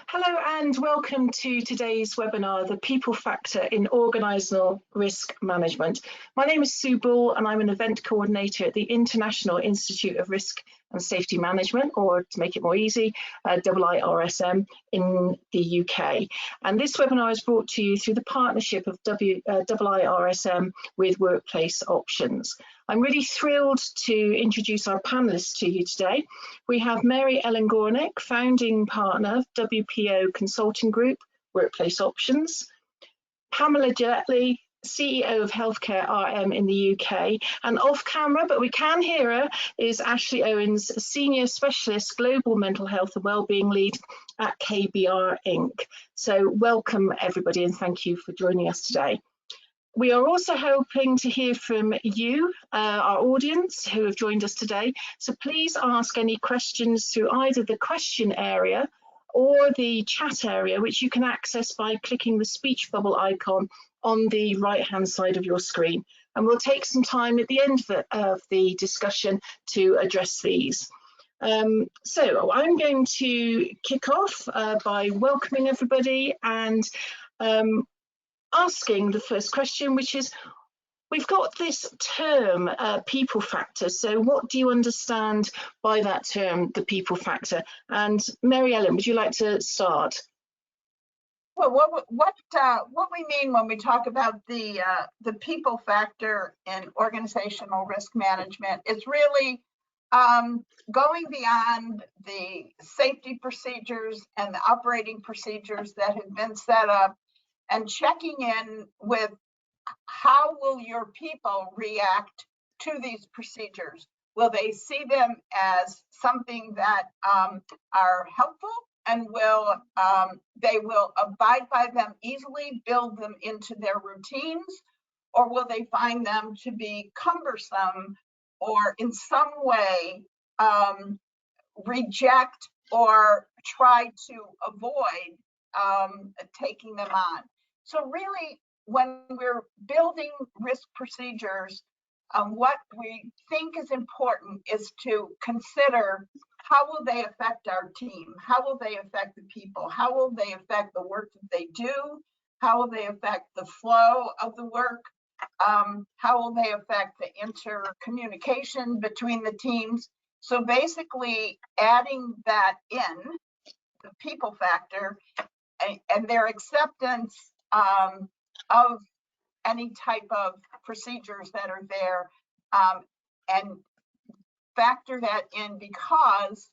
Hello and welcome to today's webinar, The People Factor in Organisational Risk Management. My name is Sue Bull and I'm an event coordinator at the International Institute of Risk and Safety Management, or to make it more easy, IIRSM in the UK. And this webinar is brought to you through the partnership of IIRSM with Workplace Options. I'm really thrilled to introduce our panelists to you today. We have Mary Ellen Gornick, founding partner of WPO Consulting Group, Workplace Options, Pamela Jetley, CEO of Healthcare RM in the UK, and off camera, but we can hear her, is Ashley Owens, Senior Specialist Global Mental Health and Wellbeing Lead at KBR Inc. So welcome everybody and thank you for joining us today. We are also hoping to hear from you, our audience who have joined us today. So please ask any questions through either the question area or the chat area, which you can access by clicking the speech bubble icon on the right-hand side of your screen. And we'll take some time at the end of the discussion to address these. So I'm going to kick off by welcoming everybody and asking the first question, which is, we've got this term, people factor. So what do you understand by that term, the people factor? And Mary Ellen, would you like to start? Well, what we mean when we talk about the people factor in organizational risk management is really going beyond the safety procedures and the operating procedures that have been set up and checking in with how will your people react to these procedures? Will they see them as something that are helpful and they will abide by them easily, build them into their routines, or will they find them to be cumbersome or in some way reject or try to avoid taking them on? So really, when we're building risk procedures, what we think is important is to consider how will they affect our team? How will they affect the people? How will they affect the work that they do? How will they affect the flow of the work? How will they affect the intercommunication between the teams? So basically adding that in, the people factor, and their acceptance of any type of procedures that are there, and factor that in, because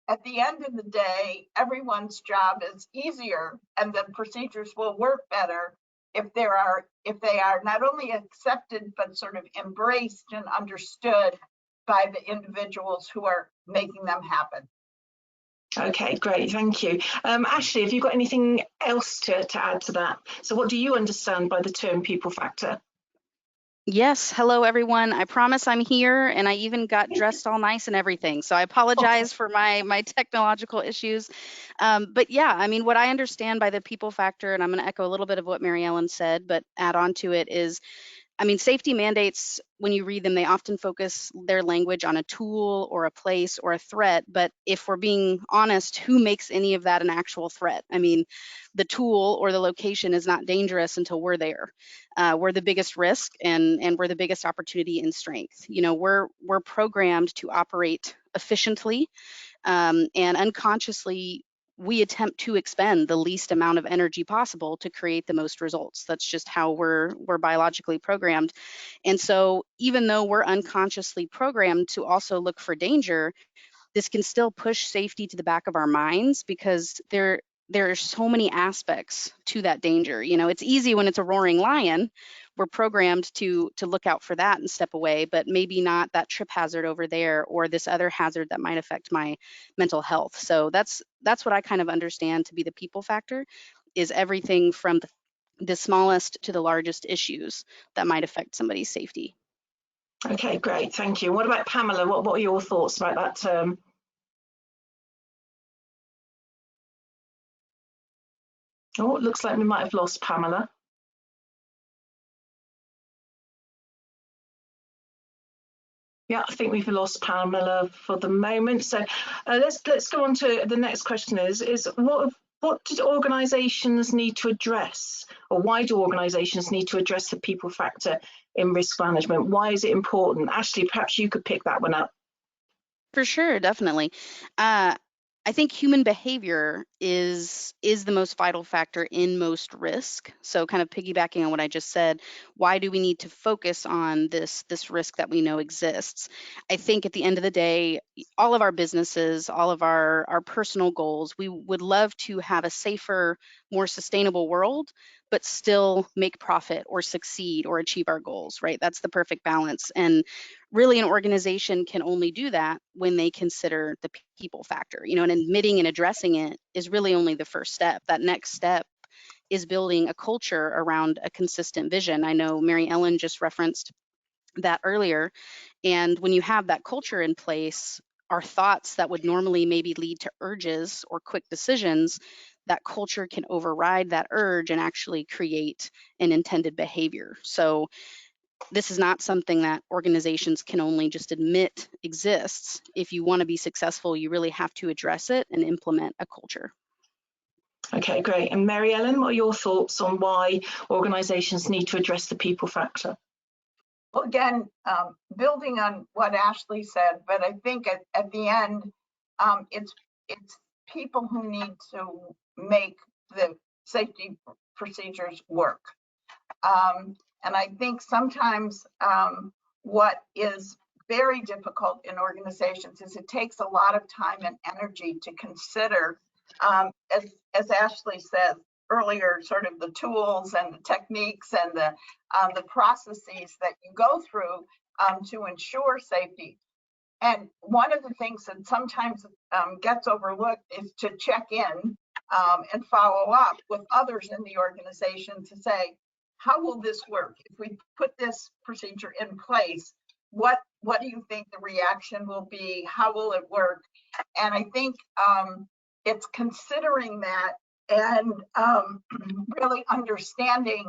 at the end of the day, everyone's job is easier and the procedures will work better if they are not only accepted but sort of embraced and understood by the individuals who are making them happen. Okay, great, thank you. Ashley, have you got anything else to add to that? So what do you understand by the term people factor? Yes, hello everyone. I promise I'm here and I even got dressed all nice and everything. So I apologize for my technological issues. But yeah, I mean, what I understand by the people factor, and I'm going to echo a little bit of what Mary Ellen said, but add on to it is, I mean, safety mandates, when you read them, they often focus their language on a tool or a place or a threat. But if we're being honest, who makes any of that an actual threat? I mean, the tool or the location is not dangerous until we're there. We're the biggest risk and we're the biggest opportunity in strength. You know, we're programmed to operate efficiently and unconsciously we attempt to expend the least amount of energy possible to create the most results. That's just how we're biologically programmed. And so even though we're unconsciously programmed to also look for danger, this can still push safety to the back of our minds because there are so many aspects to that danger. You know, it's easy when it's a roaring lion. We're programmed to look out for that and step away, but maybe not that trip hazard over there or this other hazard that might affect my mental health. So that's what I kind of understand to be the people factor, is everything from the smallest to the largest issues that might affect somebody's safety. Okay, great, thank you. What about Pamela? What are your thoughts about that term? Oh, it looks like we might have lost Pamela. Yeah, I think we've lost Pamela for the moment. So let's go on to the next question. Is what do organisations need to address, or why do organisations need to address the people factor in risk management? Why is it important? Ashley, perhaps you could pick that one up. For sure, definitely. I think human behavior is the most vital factor in most risk. So kind of piggybacking on what I just said, why do we need to focus on this risk that we know exists? I think at the end of the day, all of our businesses, all of our personal goals, we would love to have a safer, more sustainable world, but still make profit or succeed or achieve our goals, right? That's the perfect balance. And really, an organization can only do that when they consider the people factor, and admitting and addressing it is really only the first step. That next step is building a culture around a consistent vision. I know Mary Ellen just referenced that earlier. And when you have that culture in place, our thoughts that would normally maybe lead to urges or quick decisions, that culture can override that urge and actually create an intended behavior. So this is not something that organizations can only just admit exists. If you want to be successful, you really have to address it and implement a culture. Okay, great. And Mary Ellen, what are your thoughts on why organizations need to address the people factor? Well, again, building on what Ashley said, but I think at the end, it's people who need to make the safety procedures work. And I think sometimes what is very difficult in organizations is it takes a lot of time and energy to consider, as Ashley said earlier, sort of the tools and the techniques and the processes that you go through to ensure safety. And one of the things that sometimes gets overlooked is to check in and follow up with others in the organization to say, how will this work? If we put this procedure in place, what do you think the reaction will be? How will it work? And I think it's considering that and really understanding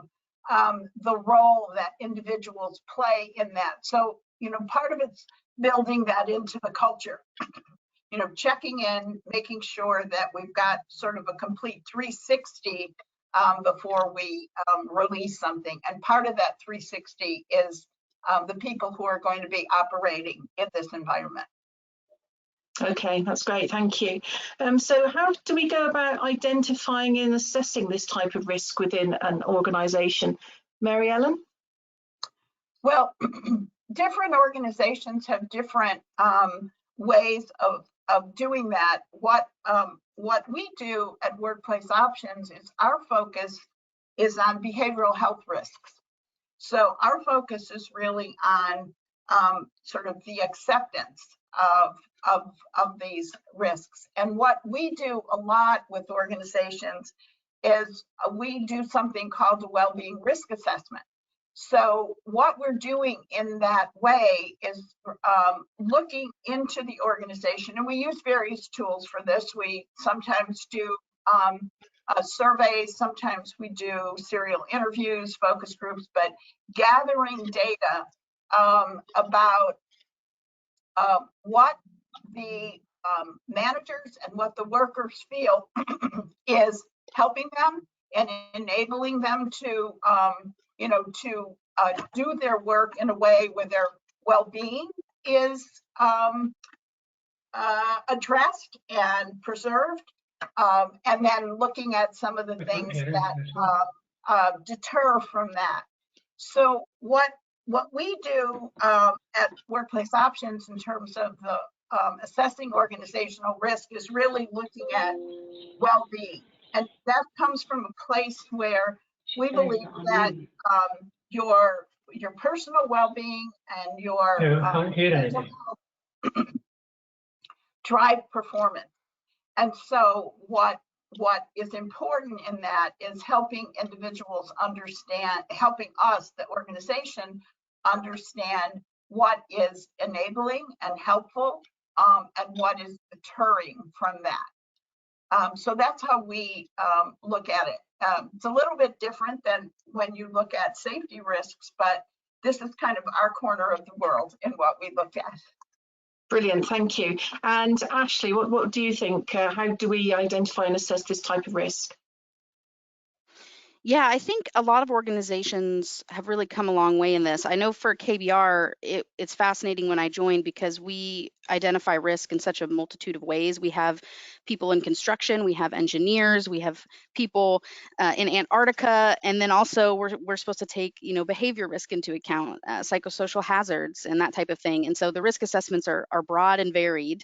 the role that individuals play in that. So, part of it's building that into the culture, checking in, making sure that we've got sort of a complete 360 before we release something. And part of that 360 is the people who are going to be operating in this environment. Okay, that's great, thank you. So how do we go about identifying and assessing this type of risk within an organisation? Mary Ellen? Well, different organizations have different ways of doing that. What we do at Workplace Options is our focus is on behavioral health risks. So our focus is really on sort of the acceptance of these risks. And what we do a lot with organizations is we do something called a well-being risk assessment. So what we're doing in that way is looking into the organization, and we use various tools for this. We sometimes do surveys, sometimes we do serial interviews, focus groups, but gathering data about what the managers and what the workers feel is helping them and enabling them to do their work in a way where their well-being is addressed and preserved, and then looking at some of the things that deter from that. So what we do at Workplace Options in terms of the assessing organizational risk is really looking at well-being, and that comes from a place where we believe that your personal well-being and your drive performance. And so what is important in that is helping individuals understand, helping us, the organization, understand what is enabling and helpful and what is deterring from that. So that's how we look at it. It's a little bit different than when you look at safety risks, but this is kind of our corner of the world in what we look at. Brilliant, thank you. And Ashley, what do you think? How do we identify and assess this type of risk? Yeah, I think a lot of organizations have really come a long way in this. I know for KBR, it's fascinating when I joined because we identify risk in such a multitude of ways. We have people in construction, we have engineers, we have people in Antarctica, and then also we're supposed to take behavior risk into account, psychosocial hazards, and that type of thing. And so the risk assessments are broad and varied,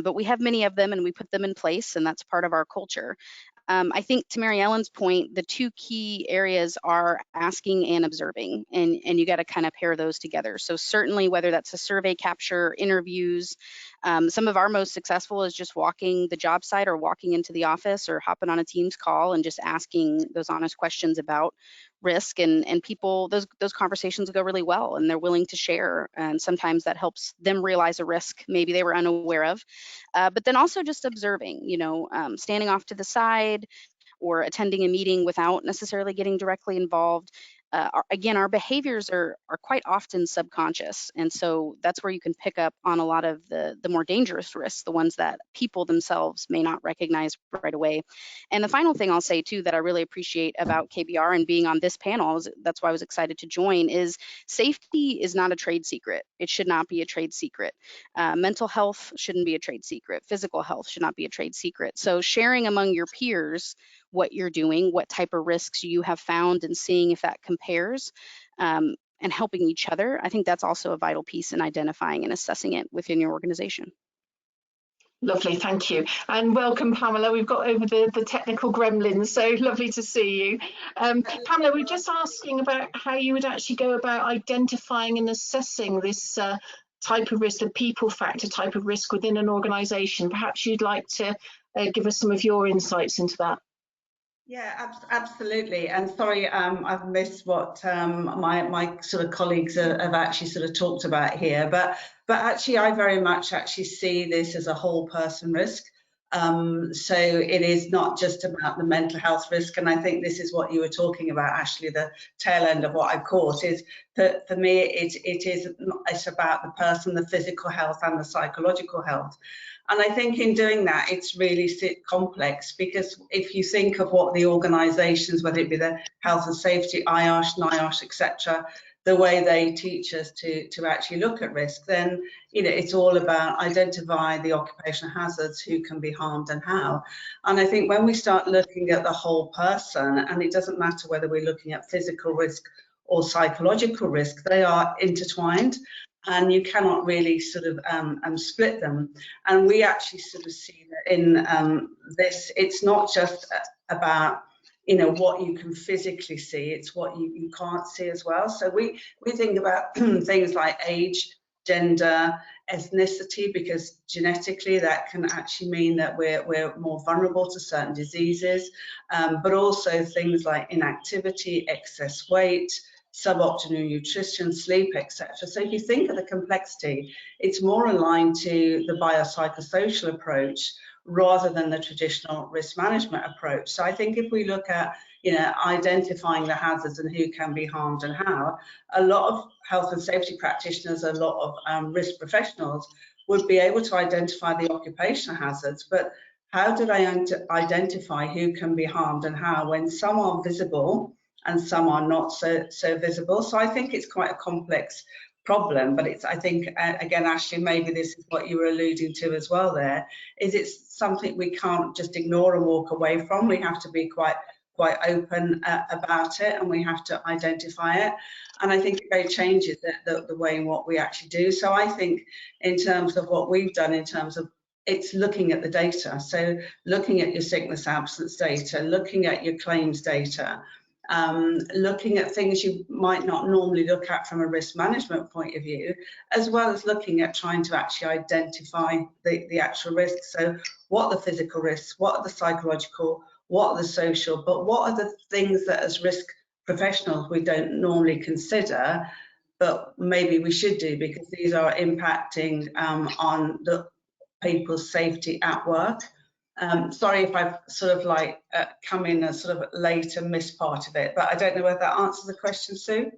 but we have many of them, and we put them in place, and that's part of our culture. I think to Mary Ellen's point, the two key areas are asking and observing, and you got to kind of pair those together. So certainly whether that's a survey capture, interviews, some of our most successful is just walking the job site or walking into the office or hopping on a Teams call and just asking those honest questions about risk, and people, those conversations go really well, and they're willing to share, and sometimes that helps them realize a risk maybe they were unaware of. But then also just observing, standing off to the side or attending a meeting without necessarily getting directly involved. Again, our behaviors are quite often subconscious, and so that's where you can pick up on a lot of the more dangerous risks, the ones that people themselves may not recognize right away. And the final thing I'll say too that I really appreciate about KBR and being on this panel, that's why I was excited to join, is safety is not a trade secret. It should not be a trade secret. Mental health shouldn't be a trade secret. Physical health should not be a trade secret. So sharing among your peers what you're doing, what type of risks you have found, and seeing if that compares, and helping each other, I think that's also a vital piece in identifying and assessing it within your organization. Lovely, thank you. And welcome, Pamela. We've got over the technical gremlins, so lovely to see you. Pamela, we're just asking about how you would actually go about identifying and assessing this type of risk, the people factor type of risk within an organisation. Perhaps you'd like to give us some of your insights into that. Yeah, absolutely. And sorry, I've missed what my sort of colleagues have actually sort of talked about here. But actually, I very much actually see this as a whole person risk. So it is not just about the mental health risk. And I think this is what you were talking about, Ashley, the tail end of what I caught is that for me, it's about the person, the physical health and the psychological health. And I think in doing that, it's really complex, because if you think of what the organisations, whether it be the health and safety, IOSH, NIOSH, etc., the way they teach us to actually look at risk, then it's all about identifying the occupational hazards, who can be harmed and how. And I think when we start looking at the whole person, and it doesn't matter whether we're looking at physical risk or psychological risk, they are intertwined. And you cannot really sort of split them. And we actually sort of see that in this, it's not just about what you can physically see, it's what you can't see as well. So we think about things like age, gender, ethnicity, because genetically that can actually mean that we're more vulnerable to certain diseases, but also things like inactivity, excess weight, suboptimal nutrition, sleep, etc. So if you think of the complexity, it's more aligned to the biopsychosocial approach rather than the traditional risk management approach. So I think if we look at identifying the hazards and who can be harmed and how, a lot of health and safety practitioners, a lot of risk professionals would be able to identify the occupational hazards, but how do they identify who can be harmed and how, when some are visible and some are not so visible? So I think it's quite a complex problem, but I think, again, Ashley, maybe this is what you were alluding to as well there, is it's something we can't just ignore and walk away from. We have to be quite open about it, and we have to identify it. And I think it very changes the way in what we actually do. So I think in terms of what we've done, in terms of it's looking at the data, so looking at your sickness absence data, looking at your claims data, looking at things you might not normally look at from a risk management point of view, as well as looking at trying to actually identify the actual risks. So what are the physical risks, what are the psychological, what are the social, but what are the things that as risk professionals we don't normally consider, but maybe we should do, because these are impacting on the people's safety at work. Sorry if I've sort of like come in a sort of late and missed part of it, but I don't know whether that answers the question, Sue.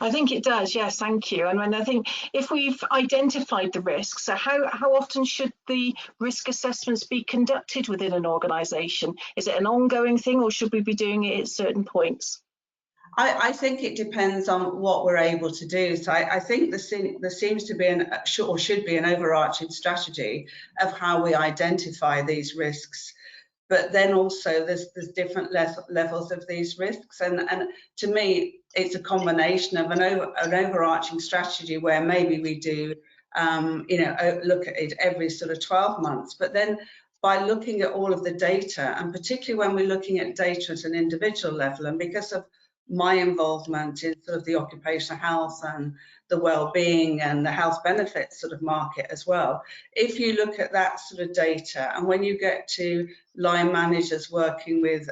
I think it does, yes, thank you. And I think if we've identified the risks, so how often should the risk assessments be conducted within an organisation? Is it an ongoing thing, or should we be doing it at certain points? I think it depends on what we're able to do. So I think there seems to be should be an overarching strategy of how we identify these risks. But then also there's different levels of these risks, and to me it's a combination of an overarching strategy where maybe we do look at it every sort of 12 months, but then by looking at all of the data, and particularly when we're looking at data at an individual level, and because of my involvement in sort of the occupational health and the well-being and the health benefits sort of market as well. If you look at that sort of data, and when you get to line managers working with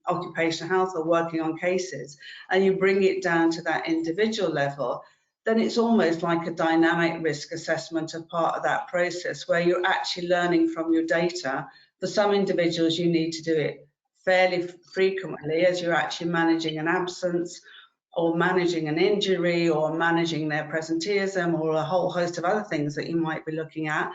occupational health or working on cases, and you bring it down to that individual level, then it's almost like a dynamic risk assessment of part of that process where you're actually learning from your data. For some individuals, you need to do it fairly frequently as you're actually managing an absence or managing an injury or managing their presenteeism or a whole host of other things that you might be looking at.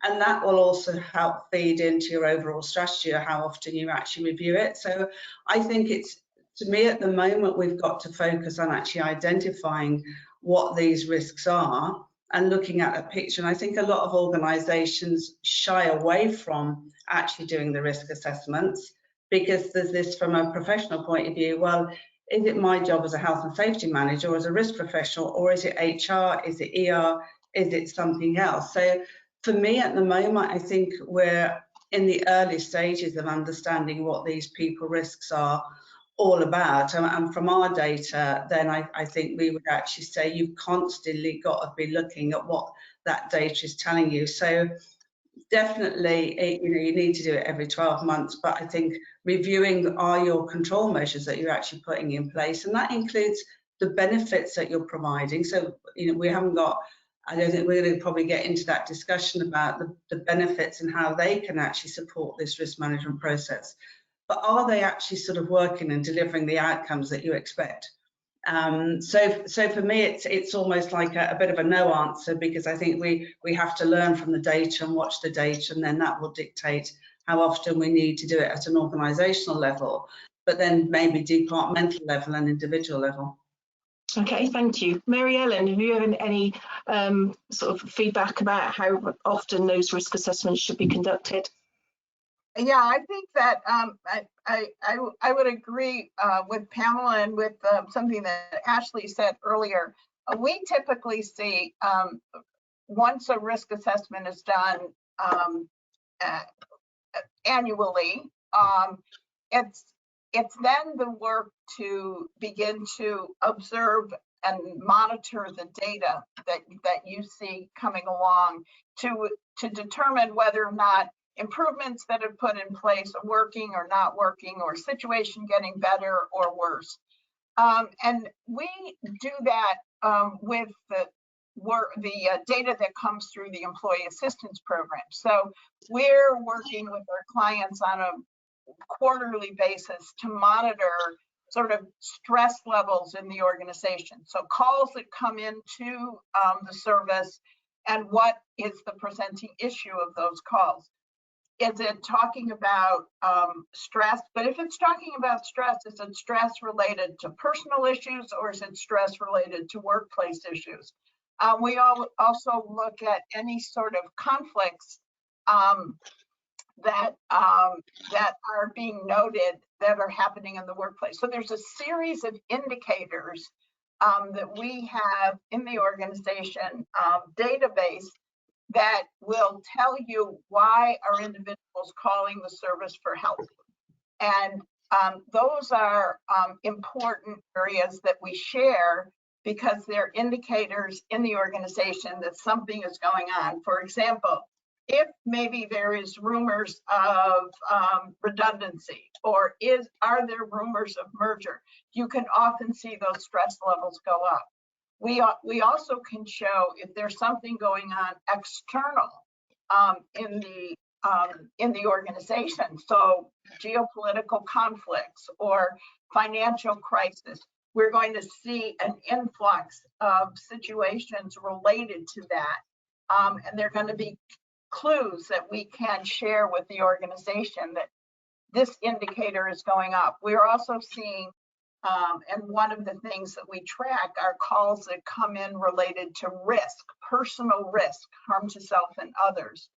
And that will also help feed into your overall strategy or how often you actually review it. So I think it's, to me at the moment, we've got to focus on actually identifying what these risks are and looking at a picture. And I think a lot of organisations shy away from actually doing the risk assessments, because there's this from a professional point of view, well, is it my job as a health and safety manager or as a risk professional, or is it HR, is it ER, is it something else? So for me at the moment, I think we're in the early stages of understanding what these people risks are all about. And from our data, then I think we would actually say you've constantly got to be looking at what that data is telling you. So definitely, you need to do it every 12 months, but I think reviewing are your control measures that you're actually putting in place, and that includes the benefits that you're providing. So, we haven't got, I don't think we're going to probably get into that discussion about the benefits and how they can actually support this risk management process. But are they actually sort of working and delivering the outcomes that you expect? So for me, it's almost like a bit of a no answer, because I think we have to learn from the data and watch the data, and then that will dictate how often we need to do it at an organisational level, but then maybe departmental level and individual level. Okay, thank you. Mary Ellen, have you had any sort of feedback about how often those risk assessments should be conducted? Yeah, I think that I would agree with Pamela and with something that Ashley said earlier. We typically see once a risk assessment is done annually, it's then the work to begin to observe and monitor the data that you see coming along to determine whether or not improvements that are put in place are working or not working, or situation getting better or worse. And we do that with the data that comes through the employee assistance program. So we're working with our clients on a quarterly basis to monitor sort of stress levels in the organization. So calls that come into the service, and what is the presenting issue of those calls. Is it talking about stress? But if it's talking about stress, is it stress related to personal issues, or is it stress related to workplace issues? We also look at any sort of conflicts that are being noted that are happening in the workplace. So there's a series of indicators that we have in the organization database that will tell you why are individuals calling the service for help. And those are important areas that we share, because they're indicators in the organization that something is going on. For example, if maybe there is rumors of redundancy, or are there rumors of merger, you can often see those stress levels go up. We also can show if there's something going on external in the organization. So geopolitical conflicts or financial crisis. we're going to see an influx of situations related to that. And they're going to be clues that we can share with the organization that this indicator is going up. We're also seeing, and one of the things that we track are calls that come in related to risk, personal risk, harm to self and others.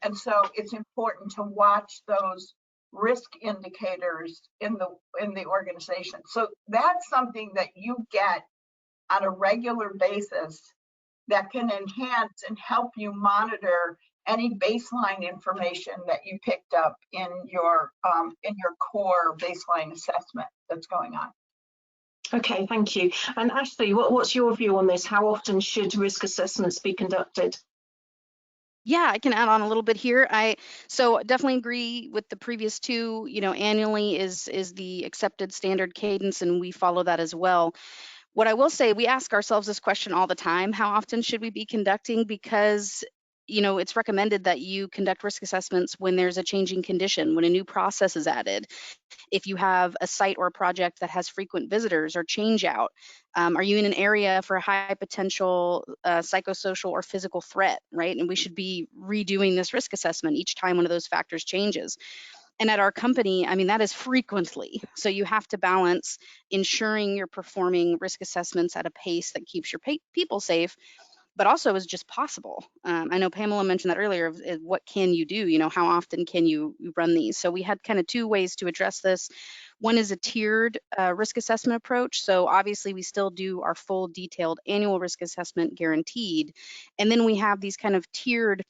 And so it's important to watch those risk indicators in the organization. So that's something that you get on a regular basis that can enhance and help you monitor any baseline information that you picked up in your core baseline assessment that's going on. Okay, thank you. And Ashley, what's your view on this? How often should risk assessments be conducted? Yeah, I can add on a little bit here. So definitely agree with the previous two. Annually is the accepted standard cadence, and we follow that as well. What I will say, we ask ourselves this question all the time: how often should we be conducting? Because it's recommended that you conduct risk assessments when there's a changing condition, when a new process is added, if you have a site or a project that has frequent visitors or change out. Are you in an area for a high potential psychosocial or physical threat, right? And we should be redoing this risk assessment each time one of those factors changes. And at our company, I mean, that is frequently. So you have to balance ensuring you're performing risk assessments at a pace that keeps your people safe, but also is just possible. I know Pamela mentioned that earlier, of what can you do? How often can you run these? So we had kind of two ways to address this. One is a tiered risk assessment approach. So obviously we still do our full detailed annual risk assessment guaranteed. And then we have these kind of tiered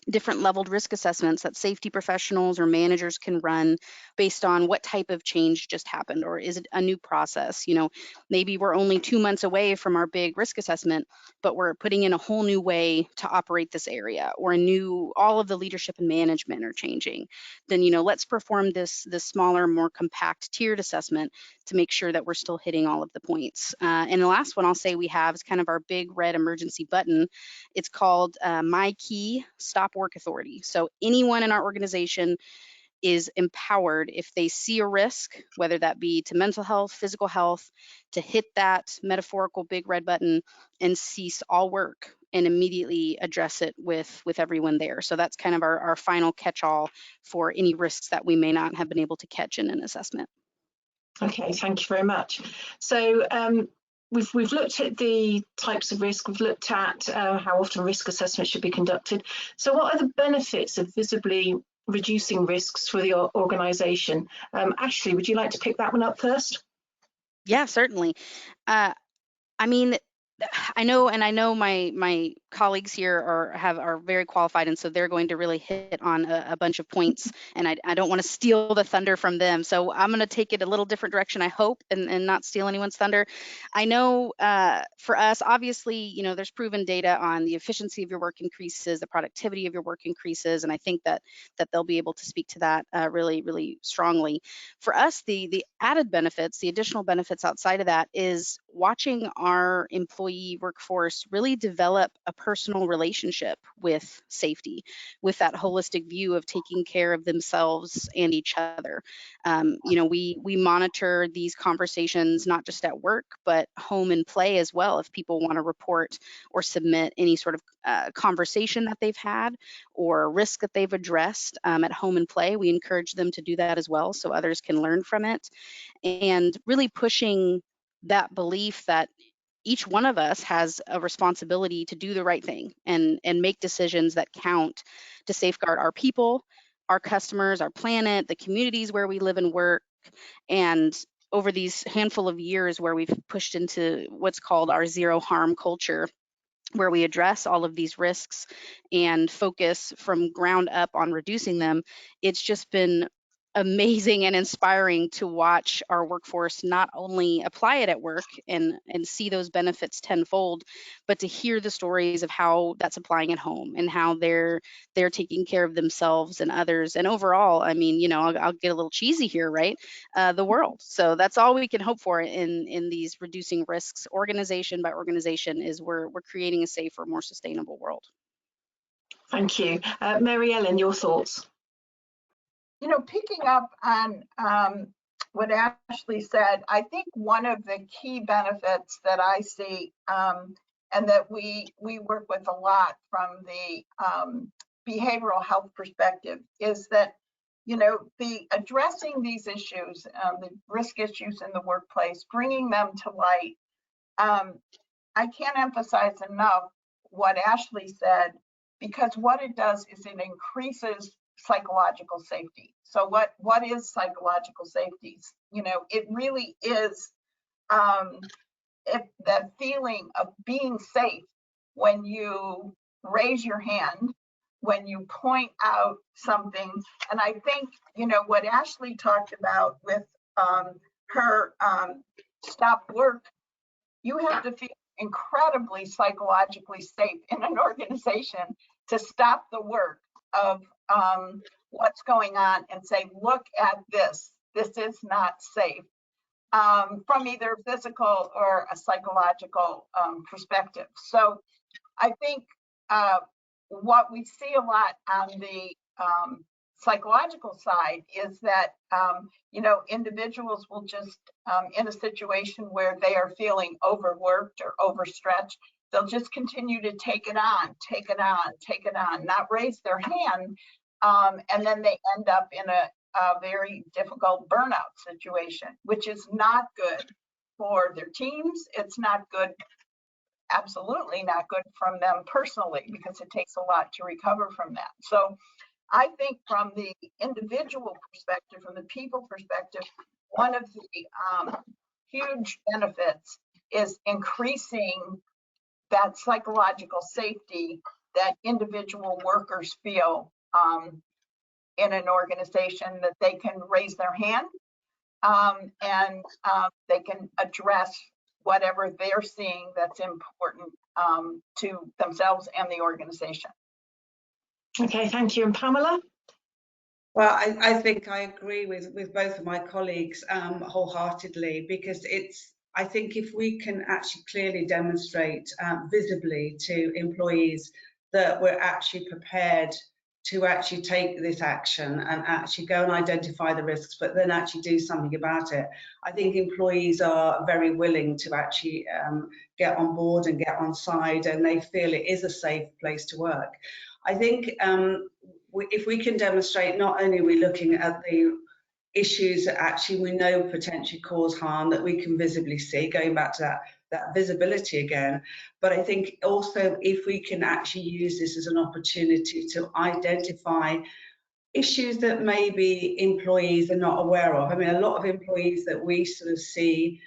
different leveled risk assessments that safety professionals or managers can run based on what type of change just happened, or is it a new process? Maybe we're only 2 months away from our big risk assessment, but we're putting in a whole new way to operate this area, or all of the leadership and management are changing. Then, let's perform this smaller, more compact tiered assessment to make sure that we're still hitting all of the points. And the last one I'll say we have is kind of our big red emergency button. It's called My Key Stop Work Authority. So anyone in our organization is empowered, if they see a risk, whether that be to mental health, physical health, to hit that metaphorical big red button and cease all work and immediately address it with everyone there. So that's kind of our final catch-all for any risks that we may not have been able to catch in an assessment. Okay, thank you very much. So we've looked at the types of risk, we've looked at how often risk assessment should be conducted. So what are the benefits of visibly reducing risks for the organisation? Ashley, would you like to pick that one up first? Yeah, certainly. I mean, I know my colleagues here are very qualified, and so they're going to really hit on a bunch of points, and I don't want to steal the thunder from them. So I'm going to take it a little different direction, I hope, and not steal anyone's thunder. I know for us, obviously, there's proven data on the efficiency of your work increases, the productivity of your work increases, and I think that they'll be able to speak to that really, really strongly. For us, the added benefits, the additional benefits outside of that is watching our employee workforce really develop a personal relationship with safety, with that holistic view of taking care of themselves and each other. We monitor these conversations not just at work, but home and play as well. If people want to report or submit any sort of conversation that they've had or risk that they've addressed at home and play, we encourage them to do that as well so others can learn from it. And really pushing that belief that each one of us has a responsibility to do the right thing and make decisions that count to safeguard our people, our customers, our planet, the communities where we live and work. And over these handful of years where we've pushed into what's called our zero harm culture, where we address all of these risks and focus from ground up on reducing them, it's just been amazing and inspiring to watch our workforce not only apply it at work and see those benefits tenfold, but to hear the stories of how that's applying at home and how they're taking care of themselves and others. And overall, I mean, I'll get a little cheesy here, right? The world. So that's all we can hope for in these reducing risks, organization by organization, is we're creating a safer, more sustainable world. Thank you. Mary Ellen, your thoughts? Picking up on what Ashley said. I think one of the key benefits that I see, and that we work with a lot from the behavioral health perspective, is that, you know, the addressing these issues, the risk issues in the workplace, bringing them to light. I can't emphasize enough what Ashley said, because what it does is it increases psychological safety. So what is psychological safety? You know, it really is that feeling of being safe when you raise your hand, when you point out something. And I think, you know, what Ashley talked about with her stop work, you have to feel incredibly psychologically safe in an organization to stop the work of what's going on and say, look at this. This is not safe, from either physical or a psychological perspective. So I think what we see a lot on the psychological side is that, you know, individuals will just, in a situation where they are feeling overworked or overstretched, they'll just continue to take it on, not raise their hand. And then they end up in a very difficult burnout situation, which is not good for their teams. It's not good, absolutely not good from them personally, because it takes a lot to recover from that. So I think from the individual perspective, from the people perspective, one of the huge benefits is increasing that psychological safety that individual workers feel in an organization, that they can raise their hand and they can address whatever they're seeing that's important to themselves and the organization. Okay, thank you. And Pamela? Well, I think I agree with both of my colleagues wholeheartedly, because I think if we can actually clearly demonstrate visibly to employees that we're actually prepared to actually take this action and actually go and identify the risks, but then actually do something about it, I think employees are very willing to actually get on board and get on side, and they feel it is a safe place to work. I think if we can demonstrate, not only are we looking at the issues that actually we know potentially cause harm, that we can visibly see, going back to that visibility again, but I think also if we can actually use this as an opportunity to identify issues that maybe employees are not aware of. I mean, a lot of employees that we sort of see,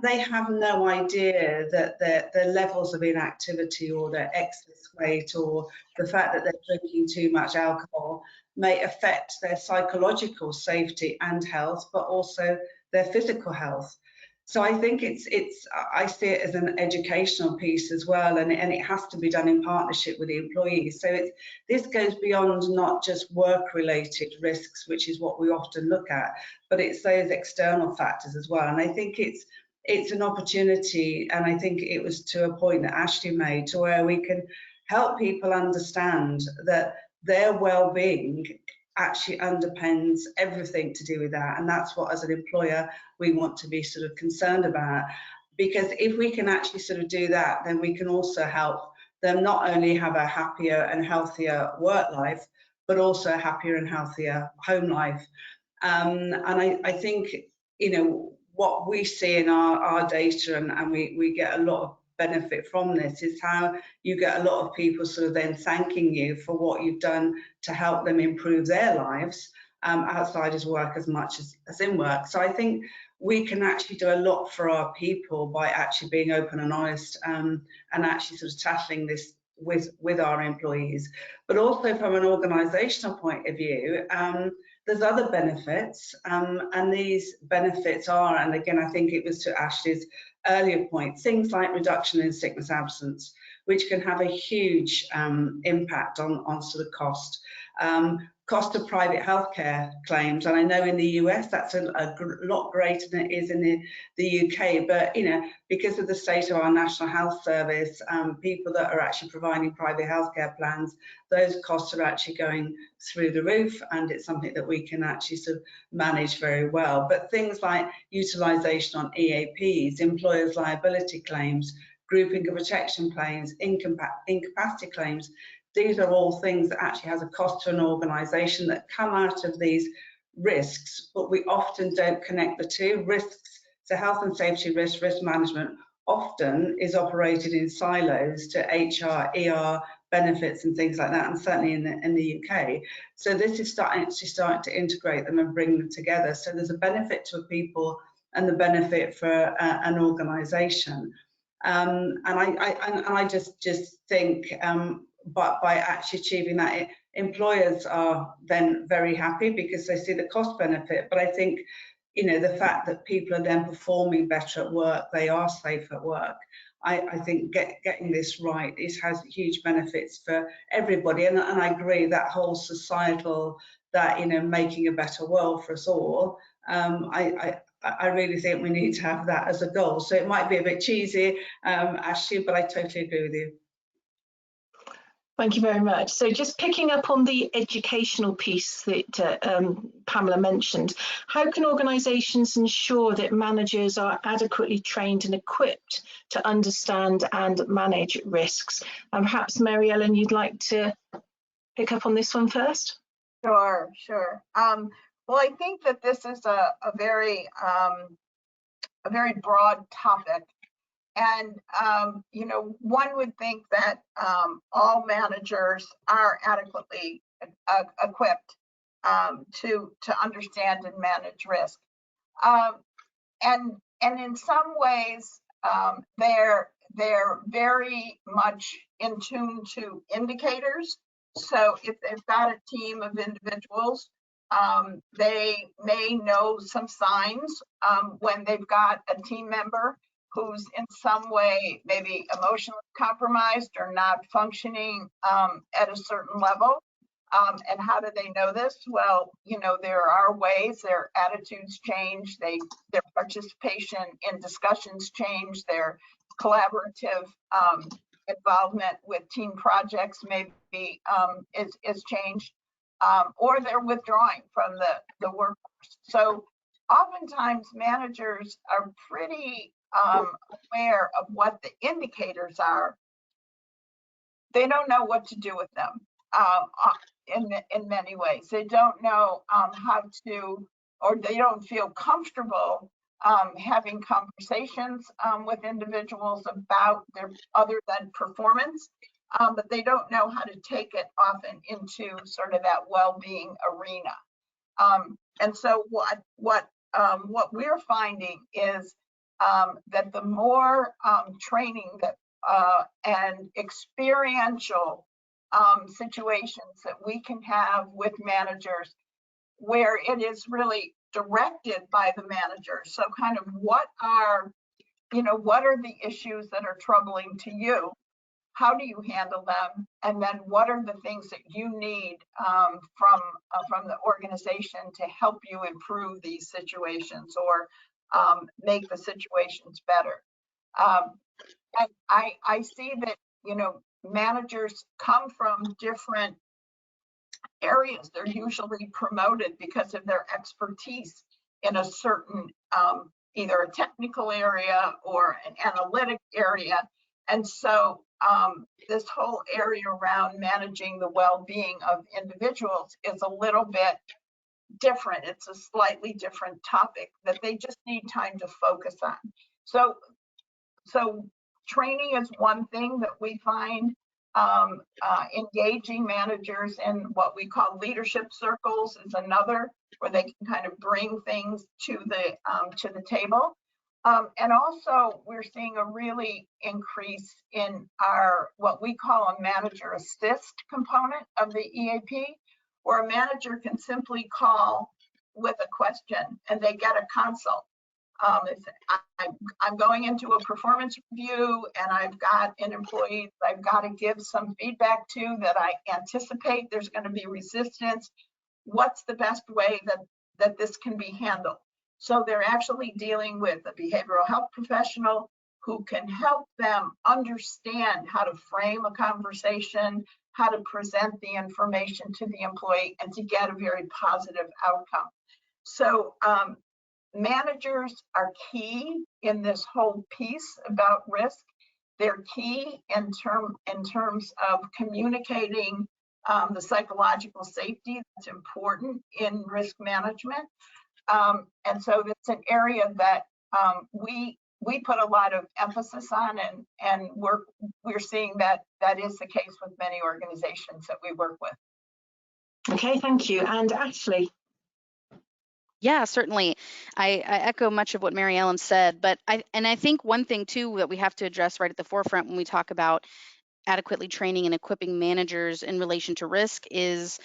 they have no idea that their levels of inactivity or their excess weight or the fact that they're drinking too much alcohol may affect their psychological safety and health, but also their physical health. So I think I see it as an educational piece as well, and it has to be done in partnership with the employees. So this goes beyond not just work-related risks, which is what we often look at, but it's those external factors as well. And I think it's an opportunity, and I think it was to a point that Ashley made, to where we can help people understand that their well-being actually underpins everything to do with that, and that's what, as an employer, we want to be sort of concerned about, because if we can actually sort of do that, then we can also help them not only have a happier and healthier work life, but also a happier and healthier home life. And I think, you know, what we see in our data, and we get a lot of benefit from this, is how you get a lot of people sort of then thanking you for what you've done to help them improve their lives outside of work as much as in work. So I think we can actually do a lot for our people by actually being open and honest and actually sort of tackling this with our employees. But also from an organisational point of view, there's other benefits, and these benefits are, and again, I think it was to Ashley's earlier point, things like reduction in sickness absence, which can have a huge impact on sort of cost. cost of private healthcare claims, and I know in the US that's a lot greater than it is in the UK, but you know, because of the state of our National Health Service, people that are actually providing private healthcare plans, those costs are actually going through the roof, and it's something that we can actually sort of manage very well. But things like utilisation on EAPs, employers' liability claims, group income protection claims, incapacity claims, these are all things that actually has a cost to an organisation that come out of these risks, but we often don't connect the two. Risks, so health and safety risk management often is operated in silos to HR, ER, benefits and things like that, and certainly in the UK. So this is starting to integrate them and bring them together. So there's a benefit to people and the benefit for an organisation. And I just think but by actually achieving that, employers are then very happy because they see the cost benefit. But I think, you know, the fact that people are then performing better at work, they are safe at work. I think getting this right has huge benefits for everybody, and I agree that whole societal, that, you know, making a better world for us all. I really think we need to have that as a goal. So it might be a bit cheesy, Ashley, but I totally agree with you. Thank you very much. So just picking up on the educational piece that Pamela mentioned, how can organisations ensure that managers are adequately trained and equipped to understand and manage risks? And perhaps Mary Ellen, you'd like to pick up on this one first? Sure. Well, I think that this is a very broad topic. And, you know, one would think that all managers are adequately equipped to understand and manage risk. And in some ways, they're very much in tune to indicators. So if they've got a team of individuals, they may know some signs when they've got a team member who's in some way maybe emotionally compromised or not functioning at a certain level. And how do they know this? Well, you know, there are ways their attitudes change, their participation in discussions change, their collaborative involvement with team projects maybe is changed, or they're withdrawing from the workforce. So oftentimes managers are pretty aware of what the indicators are. They don't know what to do with them in many ways. They don't know how to, or they don't feel comfortable having conversations with individuals about their other than performance, but they don't know how to take it often into sort of that well-being arena. And so what we're finding is that the more training that and experiential situations that we can have with managers, where it is really directed by the manager. So kind of what are the issues that are troubling to you? How do you handle them? And then what are the things that you need from the organization to help you improve these situations or make the situations better? And I see that, you know, managers come from different areas. They're usually promoted because of their expertise in a certain, either a technical area or an analytic area. And so this whole area around managing the well-being of individuals is a little bit different. It's a slightly different topic that they just need time to focus on. So training is one thing that we find. Engaging managers in what we call leadership circles is another, where they can kind of bring things to the table. And also we're seeing a really increase in our what we call a manager assist component of the EAP, where a manager can simply call with a question and they get a consult. I'm going into a performance review and I've got an employee that I've got to give some feedback to that I anticipate there's going to be resistance. what's the best way that this can be handled. So they're actually dealing with a behavioral health professional who can help them understand how to frame a conversation, how to present the information to the employee, and to get a very positive outcome. So managers are key in this whole piece about risk. They're key in terms of communicating the psychological safety that's important in risk management. And so it's an area that we put a lot of emphasis on, and we're seeing that is the case with many organizations that we work with. Okay, thank you. And Ashley. Yeah, certainly. I echo much of what Mary Ellen said, but I think one thing too that we have to address right at the forefront when we talk about adequately training and equipping managers in relation to risk is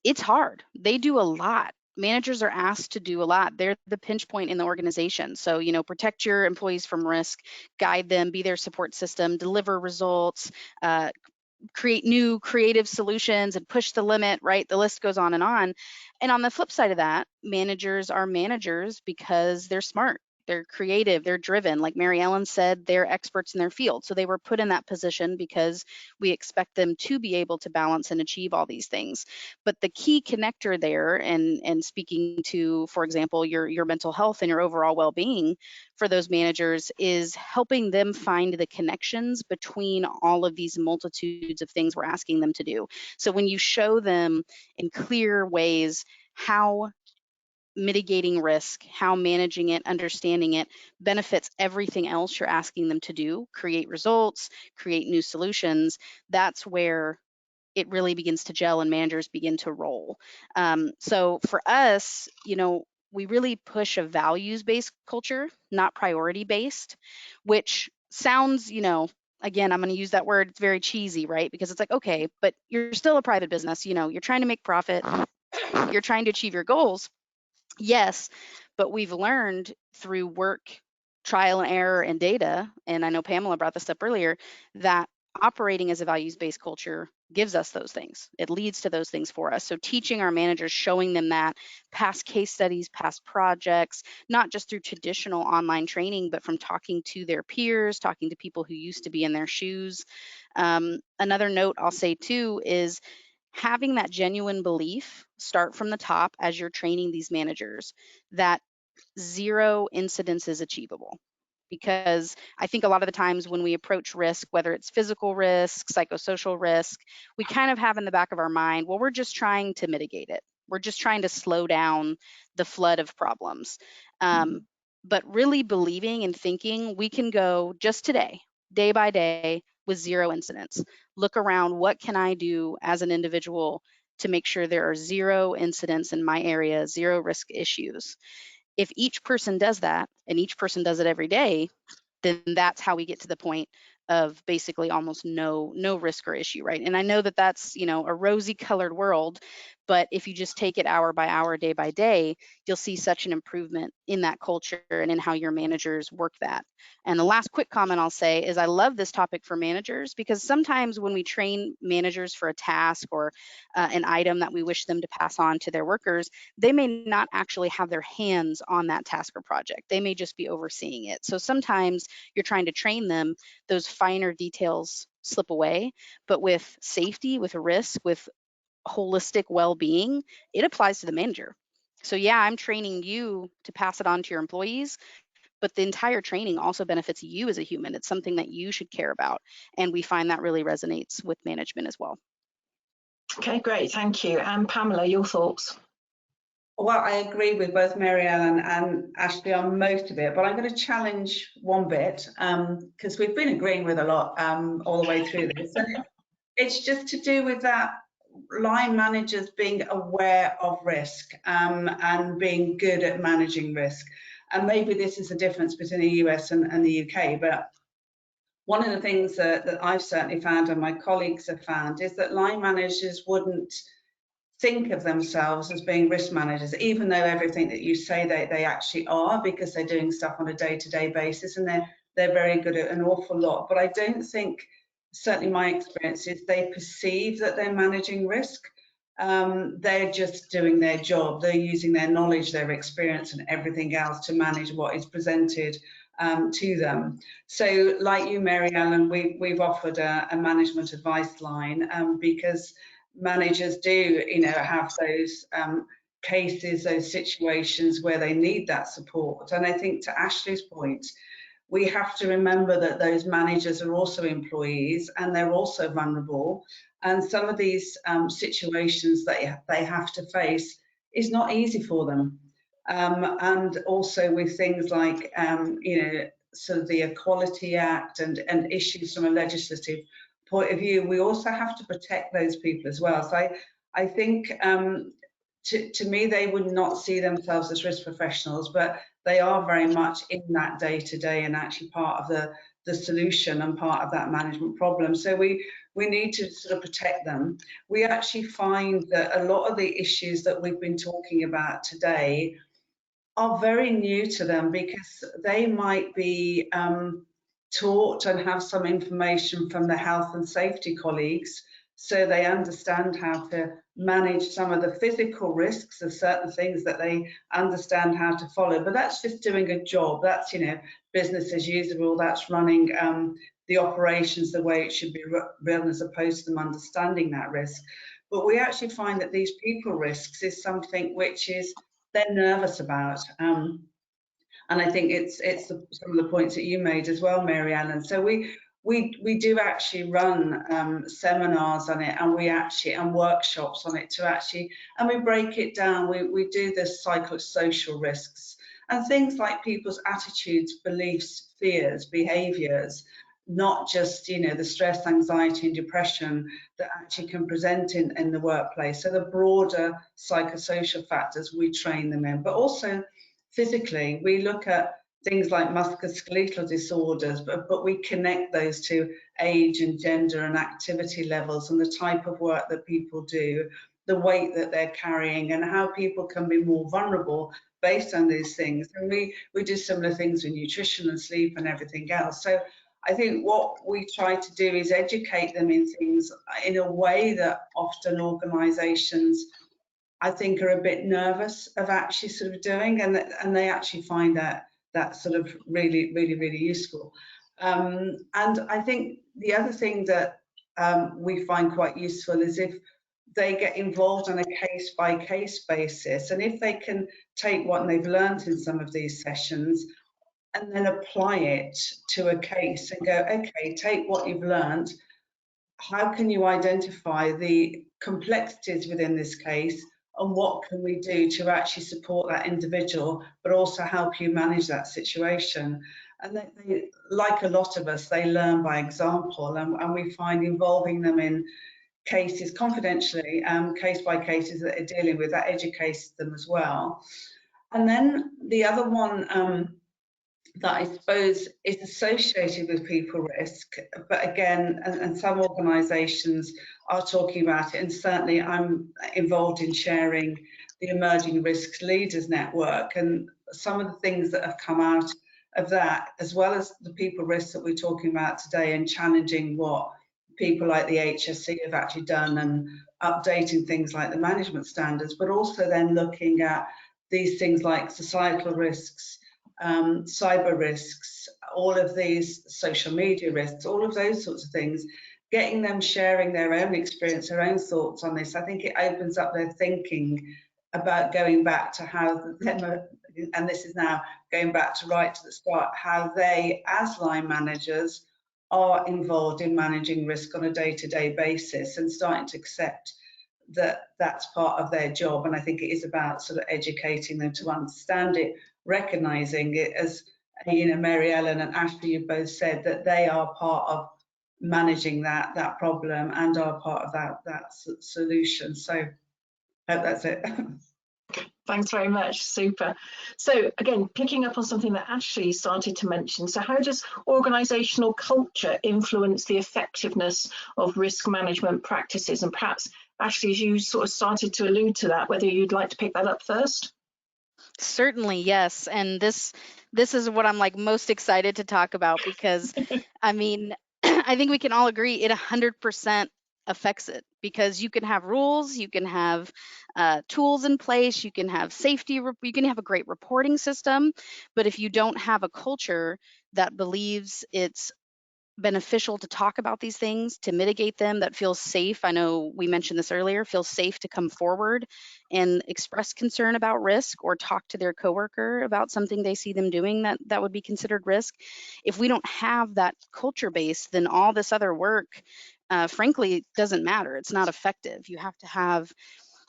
it's hard. They do a lot. Managers are asked to do a lot. They're the pinch point in the organization. So, you know, protect your employees from risk, guide them, be their support system, deliver results, create new creative solutions and push the limit, right? The list goes on. And on the flip side of that, managers are managers because they're smart. They're creative, they're driven. Like Mary Ellen said, they're experts in their field. So they were put in that position because we expect them to be able to balance and achieve all these things. But the key connector there, and speaking to, for example, your mental health and your overall well-being for those managers, is helping them find the connections between all of these multitudes of things we're asking them to do. So when you show them in clear ways how mitigating risk, how managing it, understanding it benefits everything else you're asking them to do, create results, create new solutions, that's where it really begins to gel and managers begin to roll. So for us, you know, we really push a values-based culture, not priority-based, which sounds, you know, again, I'm going to use that word, it's very cheesy, right? Because it's like, okay, but you're still a private business, you know, you're trying to make profit, you're trying to achieve your goals. Yes, but we've learned through work, trial and error, and data, and I know Pamela brought this up earlier, that operating as a values-based culture gives us those things. It leads to those things for us. So teaching our managers, showing them that, past case studies, past projects, not just through traditional online training, but from talking to their peers, talking to people who used to be in their shoes. Another note I'll say too is having that genuine belief start from the top as you're training these managers that 0 incidents is achievable. Because I think a lot of the times when we approach risk, whether it's physical risk, psychosocial risk, we kind of have in the back of our mind, well, we're just trying to mitigate it. We're just trying to slow down the flood of problems. But really believing and thinking we can go just today, day by day, with 0 incidents. Look around, what can I do as an individual to make sure there are 0 incidents in my area, 0 risk issues? If each person does that, and each person does it every day, then that's how we get to the point of basically almost no risk or issue, right? And I know that that's, you know, a rosy colored world, but if you just take it hour by hour, day by day, you'll see such an improvement in that culture and in how your managers work that. And the last quick comment I'll say is I love this topic for managers because sometimes when we train managers for a task or an item that we wish them to pass on to their workers, they may not actually have their hands on that task or project. They may just be overseeing it. So sometimes you're trying to train them, those finer details slip away, but with safety, with risk, with holistic well-being, it applies to the manager. So yeah, I'm training you to pass it on to your employees, but the entire training also benefits you as a human. It's something that you should care about. And we find that really resonates with management as well. Okay, great, thank you. And Pamela, your thoughts? Well, I agree with both Mary Ellen and Ashley on most of it, but I'm going to challenge one bit because we've been agreeing with a lot all the way through this. And it's just to do with that line managers being aware of risk and being good at managing risk. And maybe this is the difference between the US and the UK, but one of the things that I've certainly found and my colleagues have found is that line managers wouldn't think of themselves as being risk managers, even though everything that you say they actually are, because they're doing stuff on a day-to-day basis and they're very good at an awful lot. But I don't think, certainly my experience is they perceive that they're managing risk. they're just doing their job. They're using their knowledge, their experience and everything else to manage what is presented to them. So like you, Mary Ellen, we've offered a management advice line because managers do, have those cases, those situations where they need that support. And I think to Ashley's point, we have to remember that those managers are also employees and they're also vulnerable. And some of these situations that they have to face is not easy for them. And also with things like, sort of the Equality Act and issues from a legislative point of view, we also have to protect those people as well. So I think to me, they would not see themselves as risk professionals, but they are very much in that day to day and actually part of the solution and part of that management problem. So we need to sort of protect them. We actually find that a lot of the issues that we've been talking about today are very new to them because they might be taught and have some information from the health and safety colleagues, so they understand how to manage some of the physical risks of certain things that they understand how to follow. But that's just doing a job. That's, business as usual. That's running the operations the way it should be run, as opposed to them understanding that risk. But we actually find that these people risks is something which is they're nervous about. And I think it's some of the points that you made as well, Mary Ellen. So we do actually run seminars on it, and workshops on it and we break it down. We do the psychosocial risks and things like people's attitudes, beliefs, fears, behaviours, not just the stress, anxiety and depression that actually can present in the workplace. So the broader psychosocial factors we train them in, but also physically we look at things like musculoskeletal disorders, but we connect those to age and gender and activity levels and the type of work that people do, the weight that they're carrying and how people can be more vulnerable based on these things. And we do similar things with nutrition and sleep and everything else. So I think what we try to do is educate them in things in a way that often organisations, I think, are a bit nervous of actually sort of doing, and they actually find that sort of really, really, really useful. And I think the other thing that we find quite useful is if they get involved on a case-by-case basis, and if they can take what they've learned in some of these sessions and then apply it to a case and go, okay, take what you've learned, how can you identify the complexities within this case and what can we do to actually support that individual, but also help you manage that situation? And they, like a lot of us, they learn by example, and we find involving them in cases confidentially, case by cases that they're dealing with, that educates them as well. And then the other one that I suppose is associated with people risk, but again, and some organisations are talking about it, and certainly I'm involved in chairing the Emerging Risks Leaders Network, and some of the things that have come out of that, as well as the people risks that we're talking about today and challenging what people like the HSE have actually done and updating things like the management standards, but also then looking at these things like societal risks, cyber risks, all of these social media risks, all of those sorts of things, getting them sharing their own experience, their own thoughts on this. I think it opens up their thinking about going back to how them, and this is now going back to right to the start, how they as line managers are involved in managing risk on a day-to-day basis and starting to accept that that's part of their job. And I think it is about sort of educating them to understand it, recognizing it, as Mary Ellen and Ashley, you both said that they are part of managing that problem and are part of that solution. So I hope that's it. Thanks very much. Super. So again, picking up on something that Ashley started to mention, so how does organisational culture influence the effectiveness of risk management practices? And perhaps, Ashley, as you sort of started to allude to that, whether you'd like to pick that up first? Certainly, yes. And this is what I'm like most excited to talk about, because I mean, I think we can all agree it 100% affects it, because you can have rules, you can have tools in place, you can have safety, you can have a great reporting system, but if you don't have a culture that believes it's beneficial to talk about these things, to mitigate them, that feels safe. I know we mentioned this earlier, feels safe to come forward and express concern about risk or talk to their coworker about something they see them doing that would be considered risk. If we don't have that culture base, then all this other work, frankly, doesn't matter. It's not effective. You have to have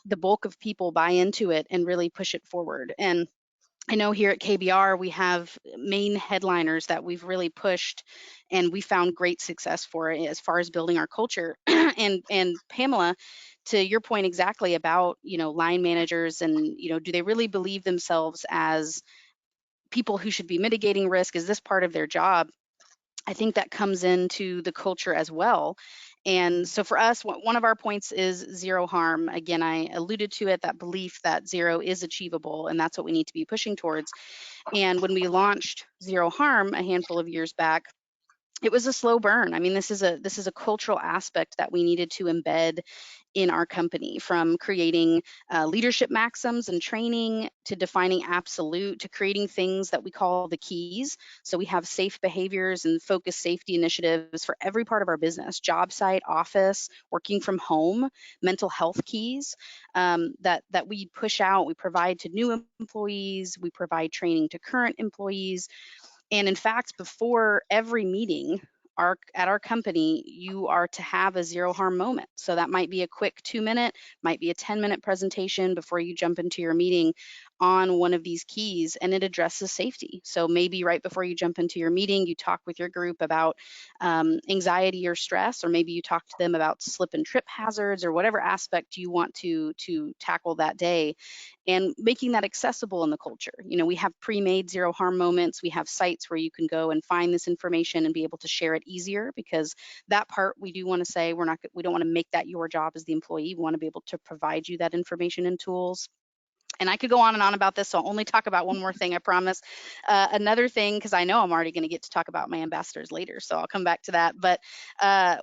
the bulk of people buy into it and really push it forward. And I know here at KBR, we have main headliners that we've really pushed, and we found great success for it as far as building our culture. and Pamela, to your point exactly about, line managers and, do they really believe themselves as people who should be mitigating risk? Is this part of their job? I think that comes into the culture as well. And so for us, one of our points is zero harm. Again, I alluded to it, that belief that zero is achievable, and that's what we need to be pushing towards. And when we launched Zero Harm a handful of years back, it was a slow burn. I mean, this is a cultural aspect that we needed to embed in our company, from creating leadership maxims and training, to defining absolute, to creating things that we call the keys. So we have safe behaviors and focused safety initiatives for every part of our business: job site, office, working from home, mental health keys that we push out. We provide to new employees, we provide training to current employees. And in fact, before every meeting at our company, you are to have a zero harm moment. So that might be a quick 2-minute, might be a 10-minute presentation before you jump into your meeting on one of these keys, and it addresses safety. So maybe right before you jump into your meeting, you talk with your group about anxiety or stress, or maybe you talk to them about slip and trip hazards, or whatever aspect you want to tackle that day, and making that accessible in the culture. We have pre-made zero harm moments. We have sites where you can go and find this information and be able to share it easier, because that part we do want to say, we don't want to make that your job as the employee. We want to be able to provide you that information and tools. And I could go on and on about this, so I'll only talk about one more thing, I promise. Another thing, because I know I'm already going to get to talk about my ambassadors later, so I'll come back to that. But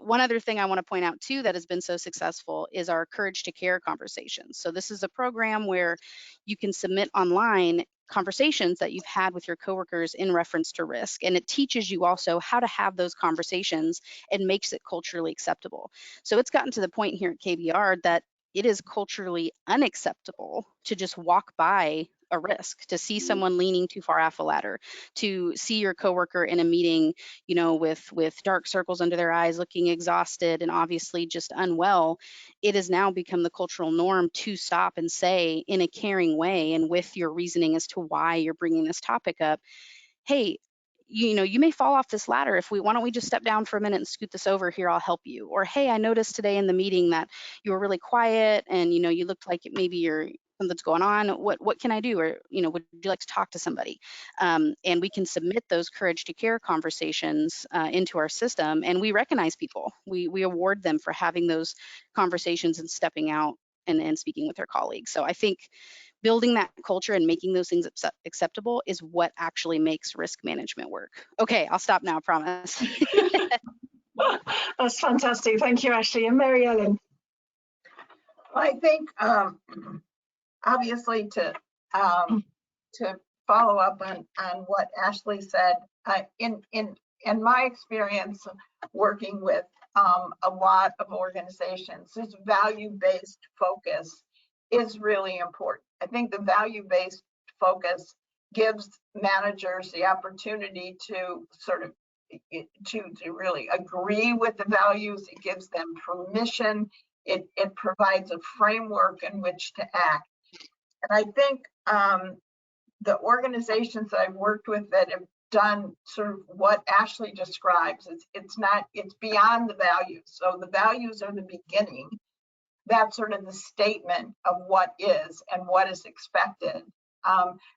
one other thing I want to point out too that has been so successful is our Courage to Care conversations. So this is a program where you can submit online conversations that you've had with your coworkers in reference to risk, and it teaches you also how to have those conversations and makes it culturally acceptable. So it's gotten to the point here at KBR that it is culturally unacceptable to just walk by a risk, to see someone leaning too far off a ladder, to see your coworker in a meeting, with dark circles under their eyes, looking exhausted and obviously just unwell. It has now become the cultural norm to stop and say, in a caring way and with your reasoning as to why you're bringing this topic up, hey, you may fall off this ladder. Why don't we just step down for a minute and scoot this over here? I'll help you. Or, hey, I noticed today in the meeting that you were really quiet and, you looked like maybe something's going on. What can I do? Or, would you like to talk to somebody? And we can submit those Courage to Care conversations into our system, and we recognize people. We award them for having those conversations and stepping out and speaking with their colleagues. So I think building that culture and making those things acceptable is what actually makes risk management work. Okay, I'll stop now, I promise. That's fantastic. Thank you, Ashley. And Mary Ellen. I think obviously to follow up on what Ashley said, in my experience working with a lot of organizations, this value-based focus is really important. I think the value-based focus gives managers the opportunity to sort of to really agree with the values. It gives them permission. It provides a framework in which to act. And I think the organizations that I've worked with that have done sort of what Ashley describes, it's beyond the values. So the values are the beginning. That's sort of the statement of what is and what is expected.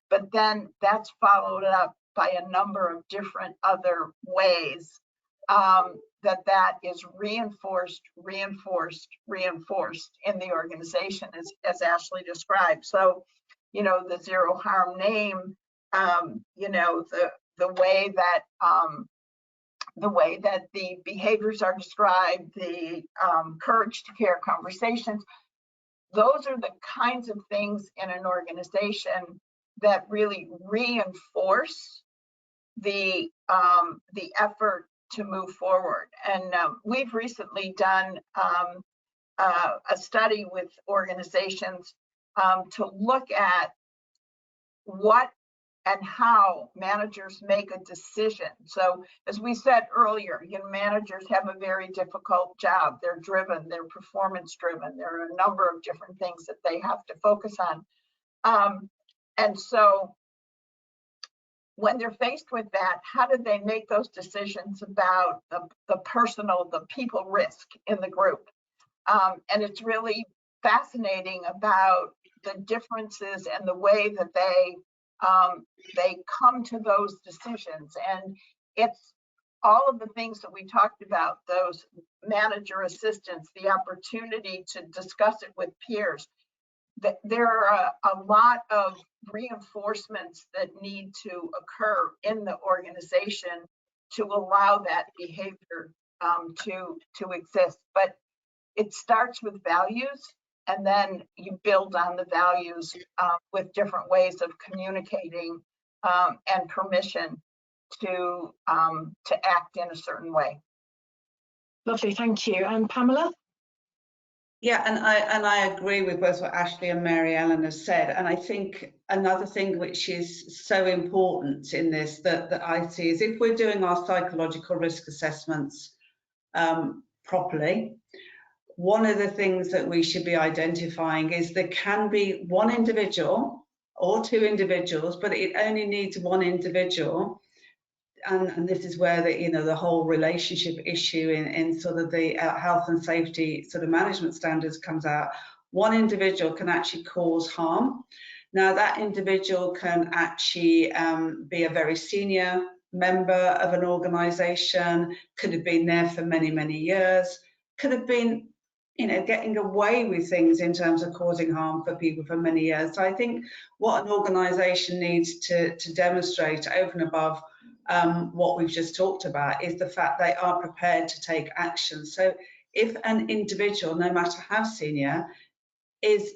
But then that's followed up by a number of different other ways that is reinforced in the organization, as Ashley described. So, the zero harm name, the way that the way that the behaviors are described, the courage to care conversations, those are the kinds of things in an organization that really reinforce the effort to move forward. And we've recently done a study with organizations to look at what and how managers make a decision. So as we said earlier, managers have a very difficult job. They're driven, they're performance driven. There are a number of different things that they have to focus on. And so when they're faced with that, how do they make those decisions about the people risk in the group? And it's really fascinating about the differences and the way that they come to those decisions. And it's all of the things that we talked about, those manager assistants, the opportunity to discuss it with peers. There are a lot of reinforcements that need to occur in the organization to allow that behavior to exist. But it starts with values, and then you build on the values with different ways of communicating and permission to act in a certain way. Lovely, thank you. And Pamela? Yeah, and I agree with both what Ashley and Mary Ellen have said. And I think another thing which is so important in this that I see is if we're doing our psychological risk assessments properly, one of the things that we should be identifying is there can be one individual or two individuals, but it only needs one individual. And this is where the whole relationship issue in sort of the health and safety sort of management standards comes out. One individual can actually cause harm. Now that individual can actually be a very senior member of an organization, could have been there for many, many years, could have been getting away with things in terms of causing harm for people for many years. So I think what an organization needs to demonstrate over and above what we've just talked about is the fact they are prepared to take action. So if an individual, no matter how senior, is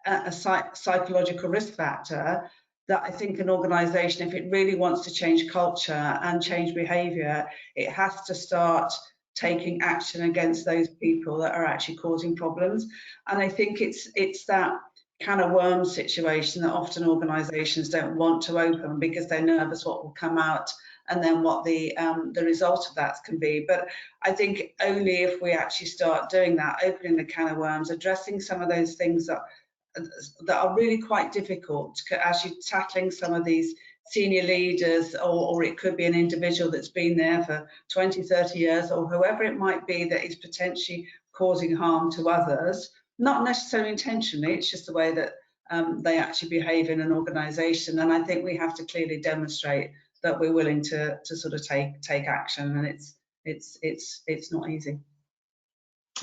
a psychological risk factor, that I think an organization, if it really wants to change culture and change behavior, it has to start taking action against those people that are actually causing problems. And I think it's that can of worms situation that often organizations don't want to open because they're nervous what will come out and then what the result of that can be. But I think only if we actually start doing that, opening the can of worms, addressing some of those things that are really quite difficult, actually tackling some of these senior leaders, or it could be an individual that's been there for 20, 30 years, or whoever it might be that is potentially causing harm to others, not necessarily intentionally, it's just the way that they actually behave in an organization. And I think we have to clearly demonstrate that we're willing to sort of take action, and it's not easy.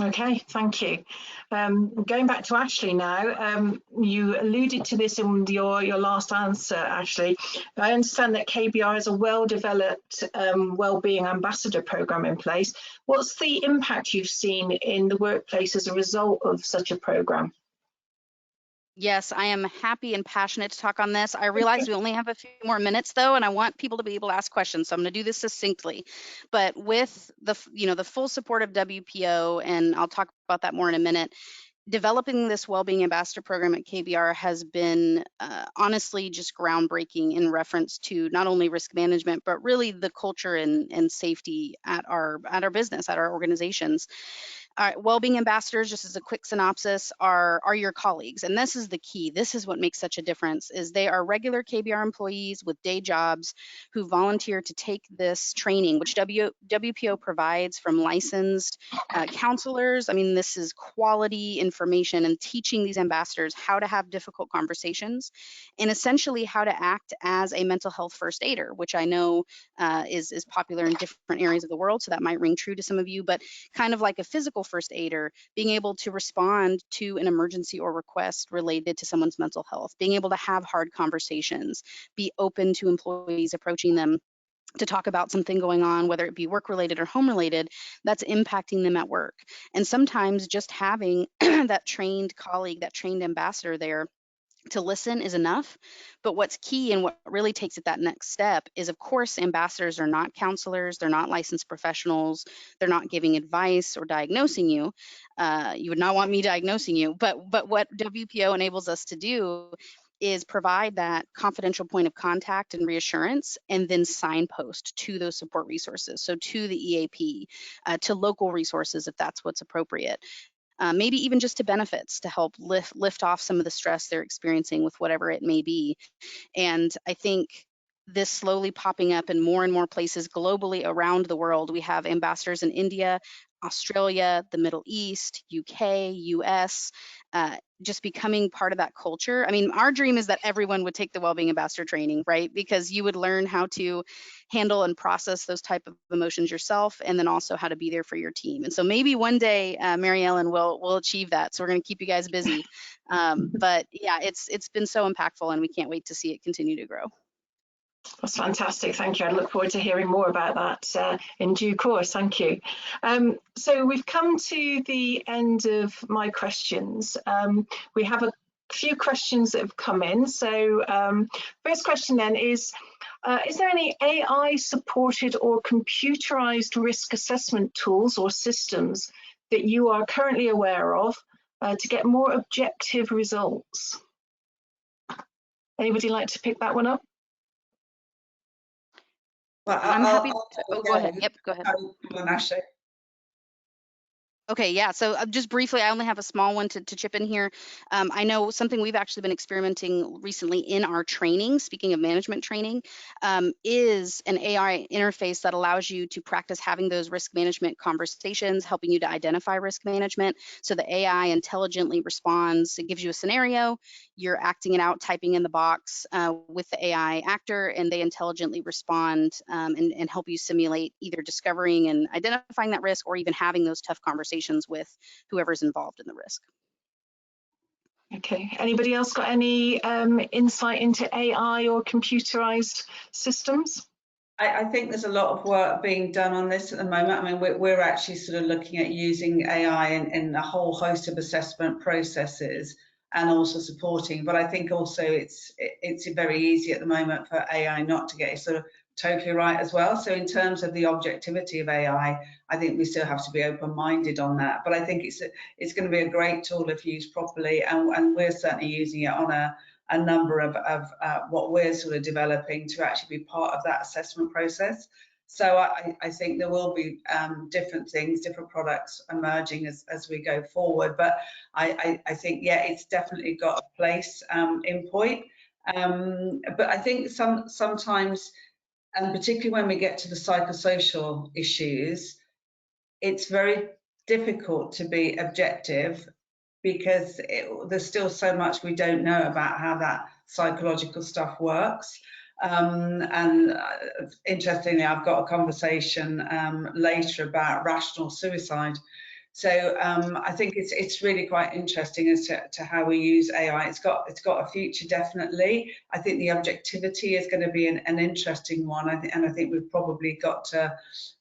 Okay, thank you. Going back to Ashley now, you alluded to this in your last answer, Ashley. I understand that KBR has a well-developed wellbeing ambassador program in place. What's the impact you've seen in the workplace as a result of such a program? Yes, I am happy and passionate to talk on this. I realize we only have a few more minutes though, and I want people to be able to ask questions. So I'm going to do this succinctly, but with the full support of WPO, and I'll talk about that more in a minute, developing this Wellbeing Ambassador program at KBR has been honestly just groundbreaking in reference to not only risk management, but really the culture and safety at our business, at our organizations. Wellbeing ambassadors, just as a quick synopsis, are your colleagues, and this is the key. This is what makes such a difference. Is they are regular KBR employees with day jobs who volunteer to take this training, which WPO provides from licensed counselors. I mean, this is quality information and teaching these ambassadors how to have difficult conversations, and essentially how to act as a mental health first aider, which I know is popular in different areas of the world. So that might ring true to some of you, but kind of like a physical first aider, being able to respond to an emergency or request related to someone's mental health, being able to have hard conversations, be open to employees approaching them to talk about something going on, whether it be work related or home related, that's impacting them at work. And sometimes just having that trained colleague, that trained ambassador there to listen is enough. But what's key and what really takes it that next step is, of course, ambassadors are not counselors, they're not licensed professionals, they're not giving advice or diagnosing you. You would not want me diagnosing you, but what WPO enables us to do is provide that confidential point of contact and reassurance, and then signpost to those support resources. So to the EAP, to local resources if that's what's appropriate. Maybe even just to benefits to help lift off some of the stress they're experiencing with whatever it may be. And I think this slowly popping up in more and more places globally around the world. We have ambassadors in India, Australia, the Middle East, UK, US, just becoming part of that culture. I mean, our dream is that everyone would take the Wellbeing Ambassador training, right? Because you would learn how to handle and process those type of emotions yourself, and then also how to be there for your team. And so maybe one day, Mary Ellen will achieve that. So we're going to keep you guys busy. But yeah, it's been so impactful, and we can't wait to see it continue to grow. That's fantastic. Thank you. I look forward to hearing more about that in due course. Thank you. So we've come to the end of my questions. We have a few questions that have come in. So first question then is there any AI supported or computerized risk assessment tools or systems that you are currently aware of to get more objective results? Anybody like to pick that one up? Well, I'm happy to, go ahead. Yep, go ahead. Okay, yeah, so just briefly, I only have a small one to chip in here. I know something we've actually been experimenting recently in our training, speaking of management training, is an AI interface that allows you to practice having those risk management conversations, helping you to identify risk management. So the AI intelligently responds, it gives you a scenario, you're acting it out, typing in the box with the AI actor, and they intelligently respond and help you simulate either discovering and identifying that risk, or even having those tough conversations with whoever's involved in the risk. Okay, anybody else got any insight into AI or computerized systems? I think there's a lot of work being done on this at the moment. I mean, we're actually sort of looking at using AI in a whole host of assessment processes and also supporting, but I think also it's very easy at the moment for AI not to get it sort of totally right as well. So in terms of the objectivity of AI, I think we still have to be open-minded on that. But I think it's going to be a great tool if used properly, and we're certainly using it on a number of what we're sort of developing to actually be part of that assessment process. So I think there will be different things, different products emerging as we go forward. But I think, yeah, it's definitely got a place in point. But I think sometimes, and particularly when we get to the psychosocial issues, it's very difficult to be objective because there's still so much we don't know about how that psychological stuff works. Interestingly, I've got a conversation later about rational suicide. So I think it's really quite interesting as to how we use AI. It's got a future, definitely. I think the objectivity is going to be an interesting one, and I think we've probably got to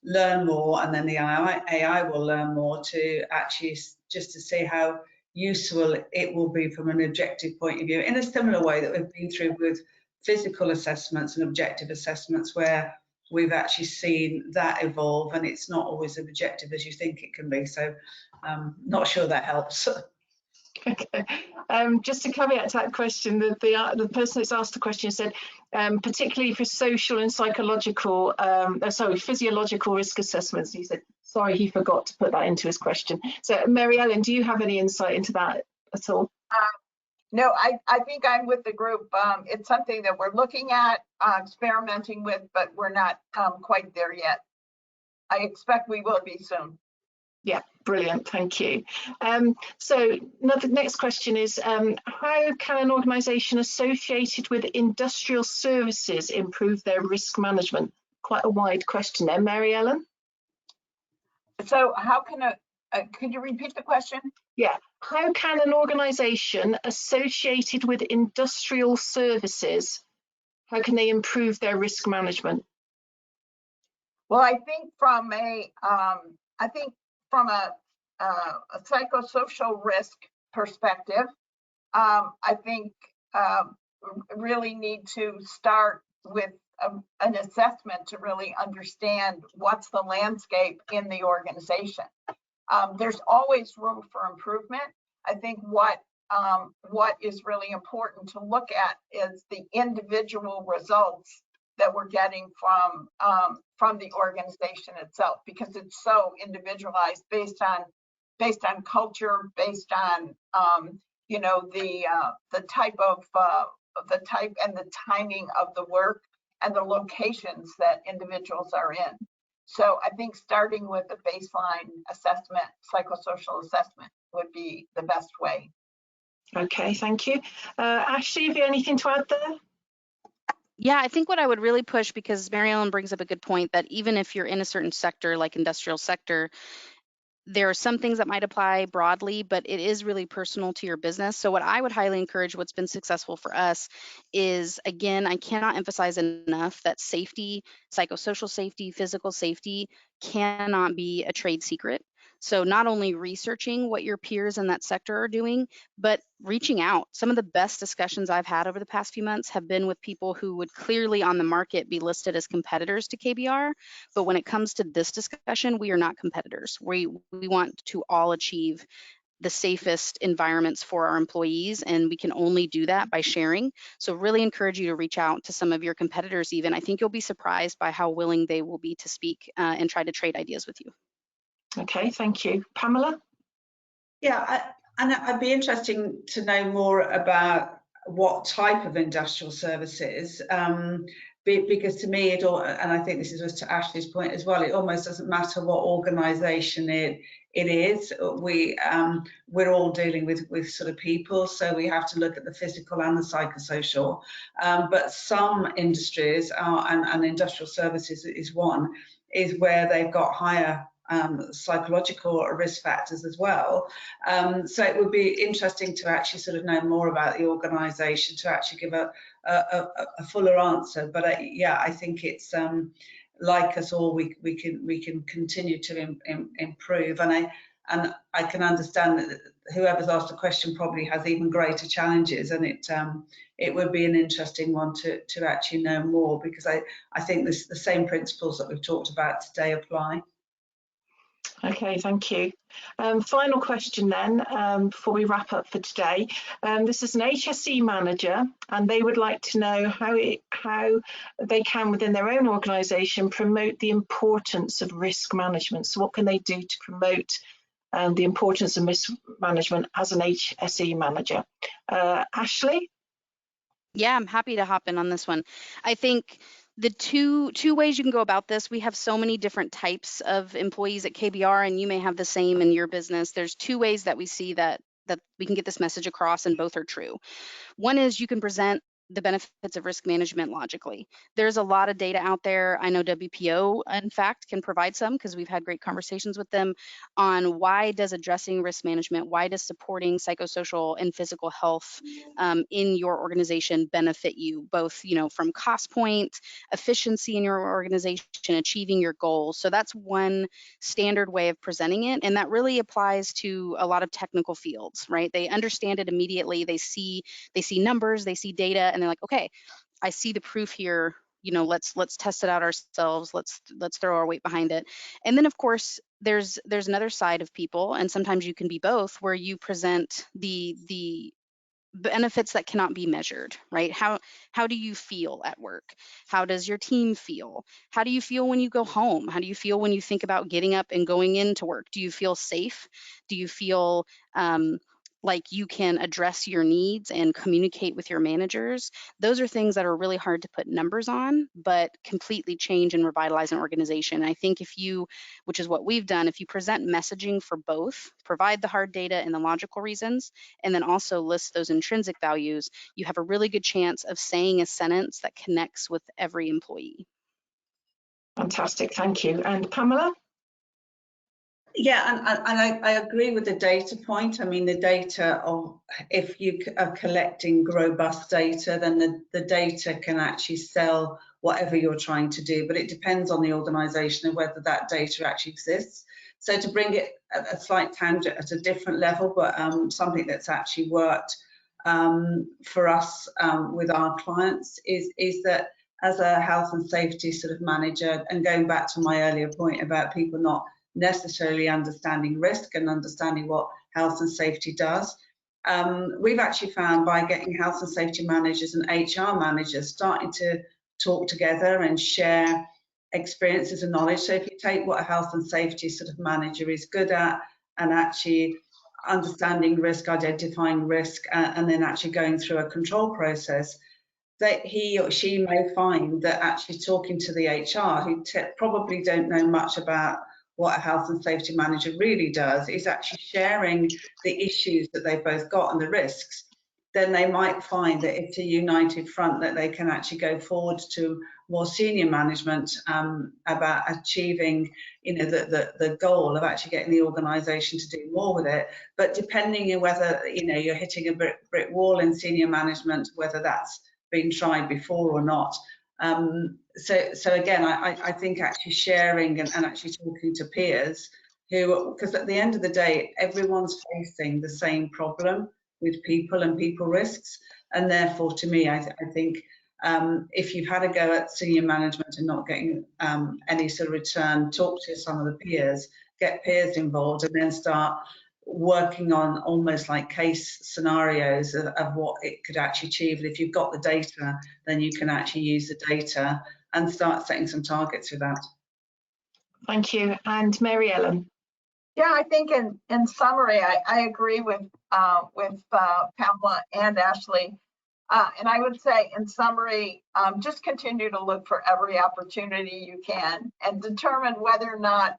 learn more, and then the AI will learn more to actually just to see how useful it will be from an objective point of view, in a similar way that we've been through with physical assessments and objective assessments, where we've actually seen that evolve, and it's not always as objective as you think it can be. So not sure that helps. Okay, just to caveat to that question, the person that's asked the question said, particularly for social and psychological, physiological risk assessments, he said, sorry, he forgot to put that into his question. So Mary Ellen, do you have any insight into that at all? No, I think I'm with the group. It's something that we're looking at, experimenting with, but we're not quite there yet. I expect we will be soon. Yeah, brilliant, thank you. So the next question is, how can an organisation associated with industrial services improve their risk management? Quite a wide question there, Mary Ellen. So how can could you repeat the question? Yeah, how can an organisation associated with industrial services, how can they improve their risk management? Well, I think from a psychosocial risk perspective, I think really need to start with an assessment to really understand what's the landscape in the organization. There's always room for improvement. I think what is really important to look at is the individual results that we're getting from the organization itself, because it's so individualized based on culture, based on you know, the type and the timing of the work and the locations that individuals are in. So I think starting with a baseline assessment, psychosocial assessment, would be the best way. Okay, thank you. Ashley, have you anything to add there? Yeah, I think what I would really push, because Mary Ellen brings up a good point, that even if you're in a certain sector, like industrial sector, there are some things that might apply broadly, but it is really personal to your business. So what I would highly encourage, what's been successful for us is, again, I cannot emphasize enough that safety, psychosocial safety, physical safety cannot be a trade secret. So not only researching what your peers in that sector are doing, but reaching out. Some of the best discussions I've had over the past few months have been with people who would clearly on the market be listed as competitors to KBR. But when it comes to this discussion, we are not competitors. We want to all achieve the safest environments for our employees, and we can only do that by sharing. So really encourage you to reach out to some of your competitors even. I think you'll be surprised by how willing they will be to speak and try to trade ideas with you. Okay, thank you. Pamela? Yeah, and I'd be interesting to know more about what type of industrial services, because to me it all, and I think this is to Ashley's point as well, it almost doesn't matter what organisation it is. We're all dealing with sort of people, so we have to look at the physical and the psychosocial. But some industries are, and industrial services is one, is where they've got higher psychological risk factors as well. So it would be interesting to actually sort of know more about the organisation to actually give a fuller answer. But yeah, I think it's like us all, we can continue to improve, and I can understand that whoever's asked the question probably has even greater challenges, and it would be an interesting one to actually know more, because I think the same principles that we've talked about today apply. Okay, thank you. Final question then, before we wrap up for today. This is an HSE manager, and they would like to know how they can, within their own organisation, promote the importance of risk management. So what can they do to promote the importance of risk management as an HSE manager? Ashley? Yeah, I'm happy to hop in on this one. I think the two ways you can go about this, we have so many different types of employees at KBR, and you may have the same in your business. There's two ways that we see that we can get this message across, and both are true. One is you can present the benefits of risk management logically. There's a lot of data out there. I know WPO, in fact, can provide some, because we've had great conversations with them on why does addressing risk management, why does supporting psychosocial and physical health in your organization benefit you, both, you know, from cost point, efficiency in your organization, achieving your goals. So that's one standard way of presenting it, and that really applies to a lot of technical fields, right? They understand it immediately. They see numbers, they see data, and they're like, okay, I see the proof here, you know, let's test it out ourselves, let's throw our weight behind it. And then of course there's another side of people, and sometimes you can be both, where you present the benefits that cannot be measured, right? How do you feel at work? How does your team feel? How do you feel when you go home? How do you feel when you think about getting up and going into work? Do you feel safe? Do you feel like you can address your needs and communicate with your managers? Those are things that are really hard to put numbers on, but completely change and revitalize an organization. And I think if you, which is what we've done, if you present messaging for both, provide the hard data and the logical reasons, and then also list those intrinsic values, you have a really good chance of saying a sentence that connects with every employee. Fantastic, thank you. And Pamela? Yeah, and I agree with the data point. I mean, the data of, if you are collecting robust data, then the data can actually sell whatever you're trying to do, but it depends on the organisation and whether that data actually exists. So to bring it a slight tangent at a different level, but something that's actually worked for us with our clients is that as a health and safety sort of manager, and going back to my earlier point about people not necessarily understanding risk and understanding what health and safety does, we've actually found by getting health and safety managers and HR managers starting to talk together and share experiences and knowledge. So if you take what a health and safety sort of manager is good at and actually understanding risk, identifying risk, and then actually going through a control process, that he or she may find that actually talking to the HR, who probably don't know much about what a health and safety manager really does, is actually sharing the issues that they've both got and the risks. Then they might find that it's a united front that they can actually go forward to more senior management about achieving, you know, the goal of actually getting the organisation to do more with it. But depending on whether, you know, you're hitting a brick wall in senior management, whether that's been tried before or not. So again, I think actually sharing and actually talking to peers who, because at the end of the day, everyone's facing the same problem with people and people risks, and therefore to me I think if you've had a go at senior management and not getting any sort of return, talk to some of the peers, get peers involved, and then start working on almost like case scenarios of what it could actually achieve. And if you've got the data, then you can actually use the data and start setting some targets with that. Thank you. And Mary Ellen. Yeah, I think in summary, I agree with Pamela and Ashley. And I would say in summary, just continue to look for every opportunity you can and determine whether or not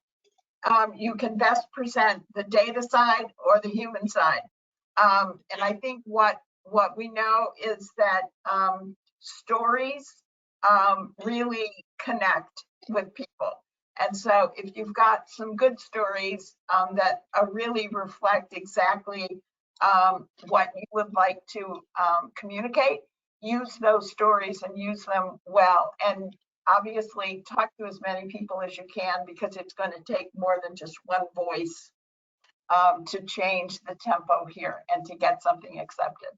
you can best present the data side or the human side. And I think what we know is that stories really connect with people. And so if you've got some good stories that really reflect exactly what you would like to communicate, use those stories and use them well. And obviously talk to as many people as you can, because it's going to take more than just one voice to change the tempo here and to get something accepted.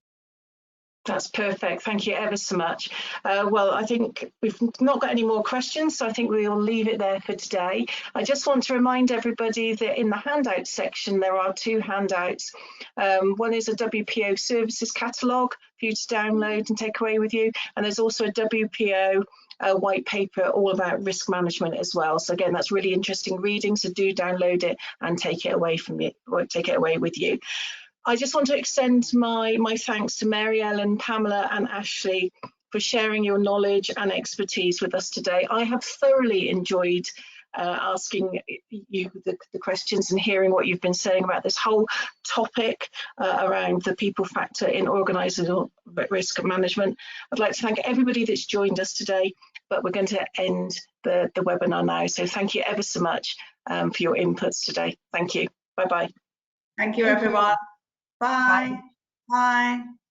That's perfect. Thank you ever so much. Well, I think we've not got any more questions, so I think we'll leave it there for today. I just want to remind everybody that in the handout section, there are two handouts. One is a WPO services catalogue for you to download and take away with you. And there's also a WPO white paper all about risk management as well. So again, that's really interesting reading. So do download it and take it away from you, or take it away with you. I just want to extend my thanks to Mary Ellen, Pamela and Ashley for sharing your knowledge and expertise with us today. I have thoroughly enjoyed asking you the questions and hearing what you've been saying about this whole topic around the people factor in organisational risk management. I'd like to thank everybody that's joined us today, but we're going to end the webinar now. So thank you ever so much for your inputs today. Thank you. Bye-bye. Thank you, everyone. Bye. Bye.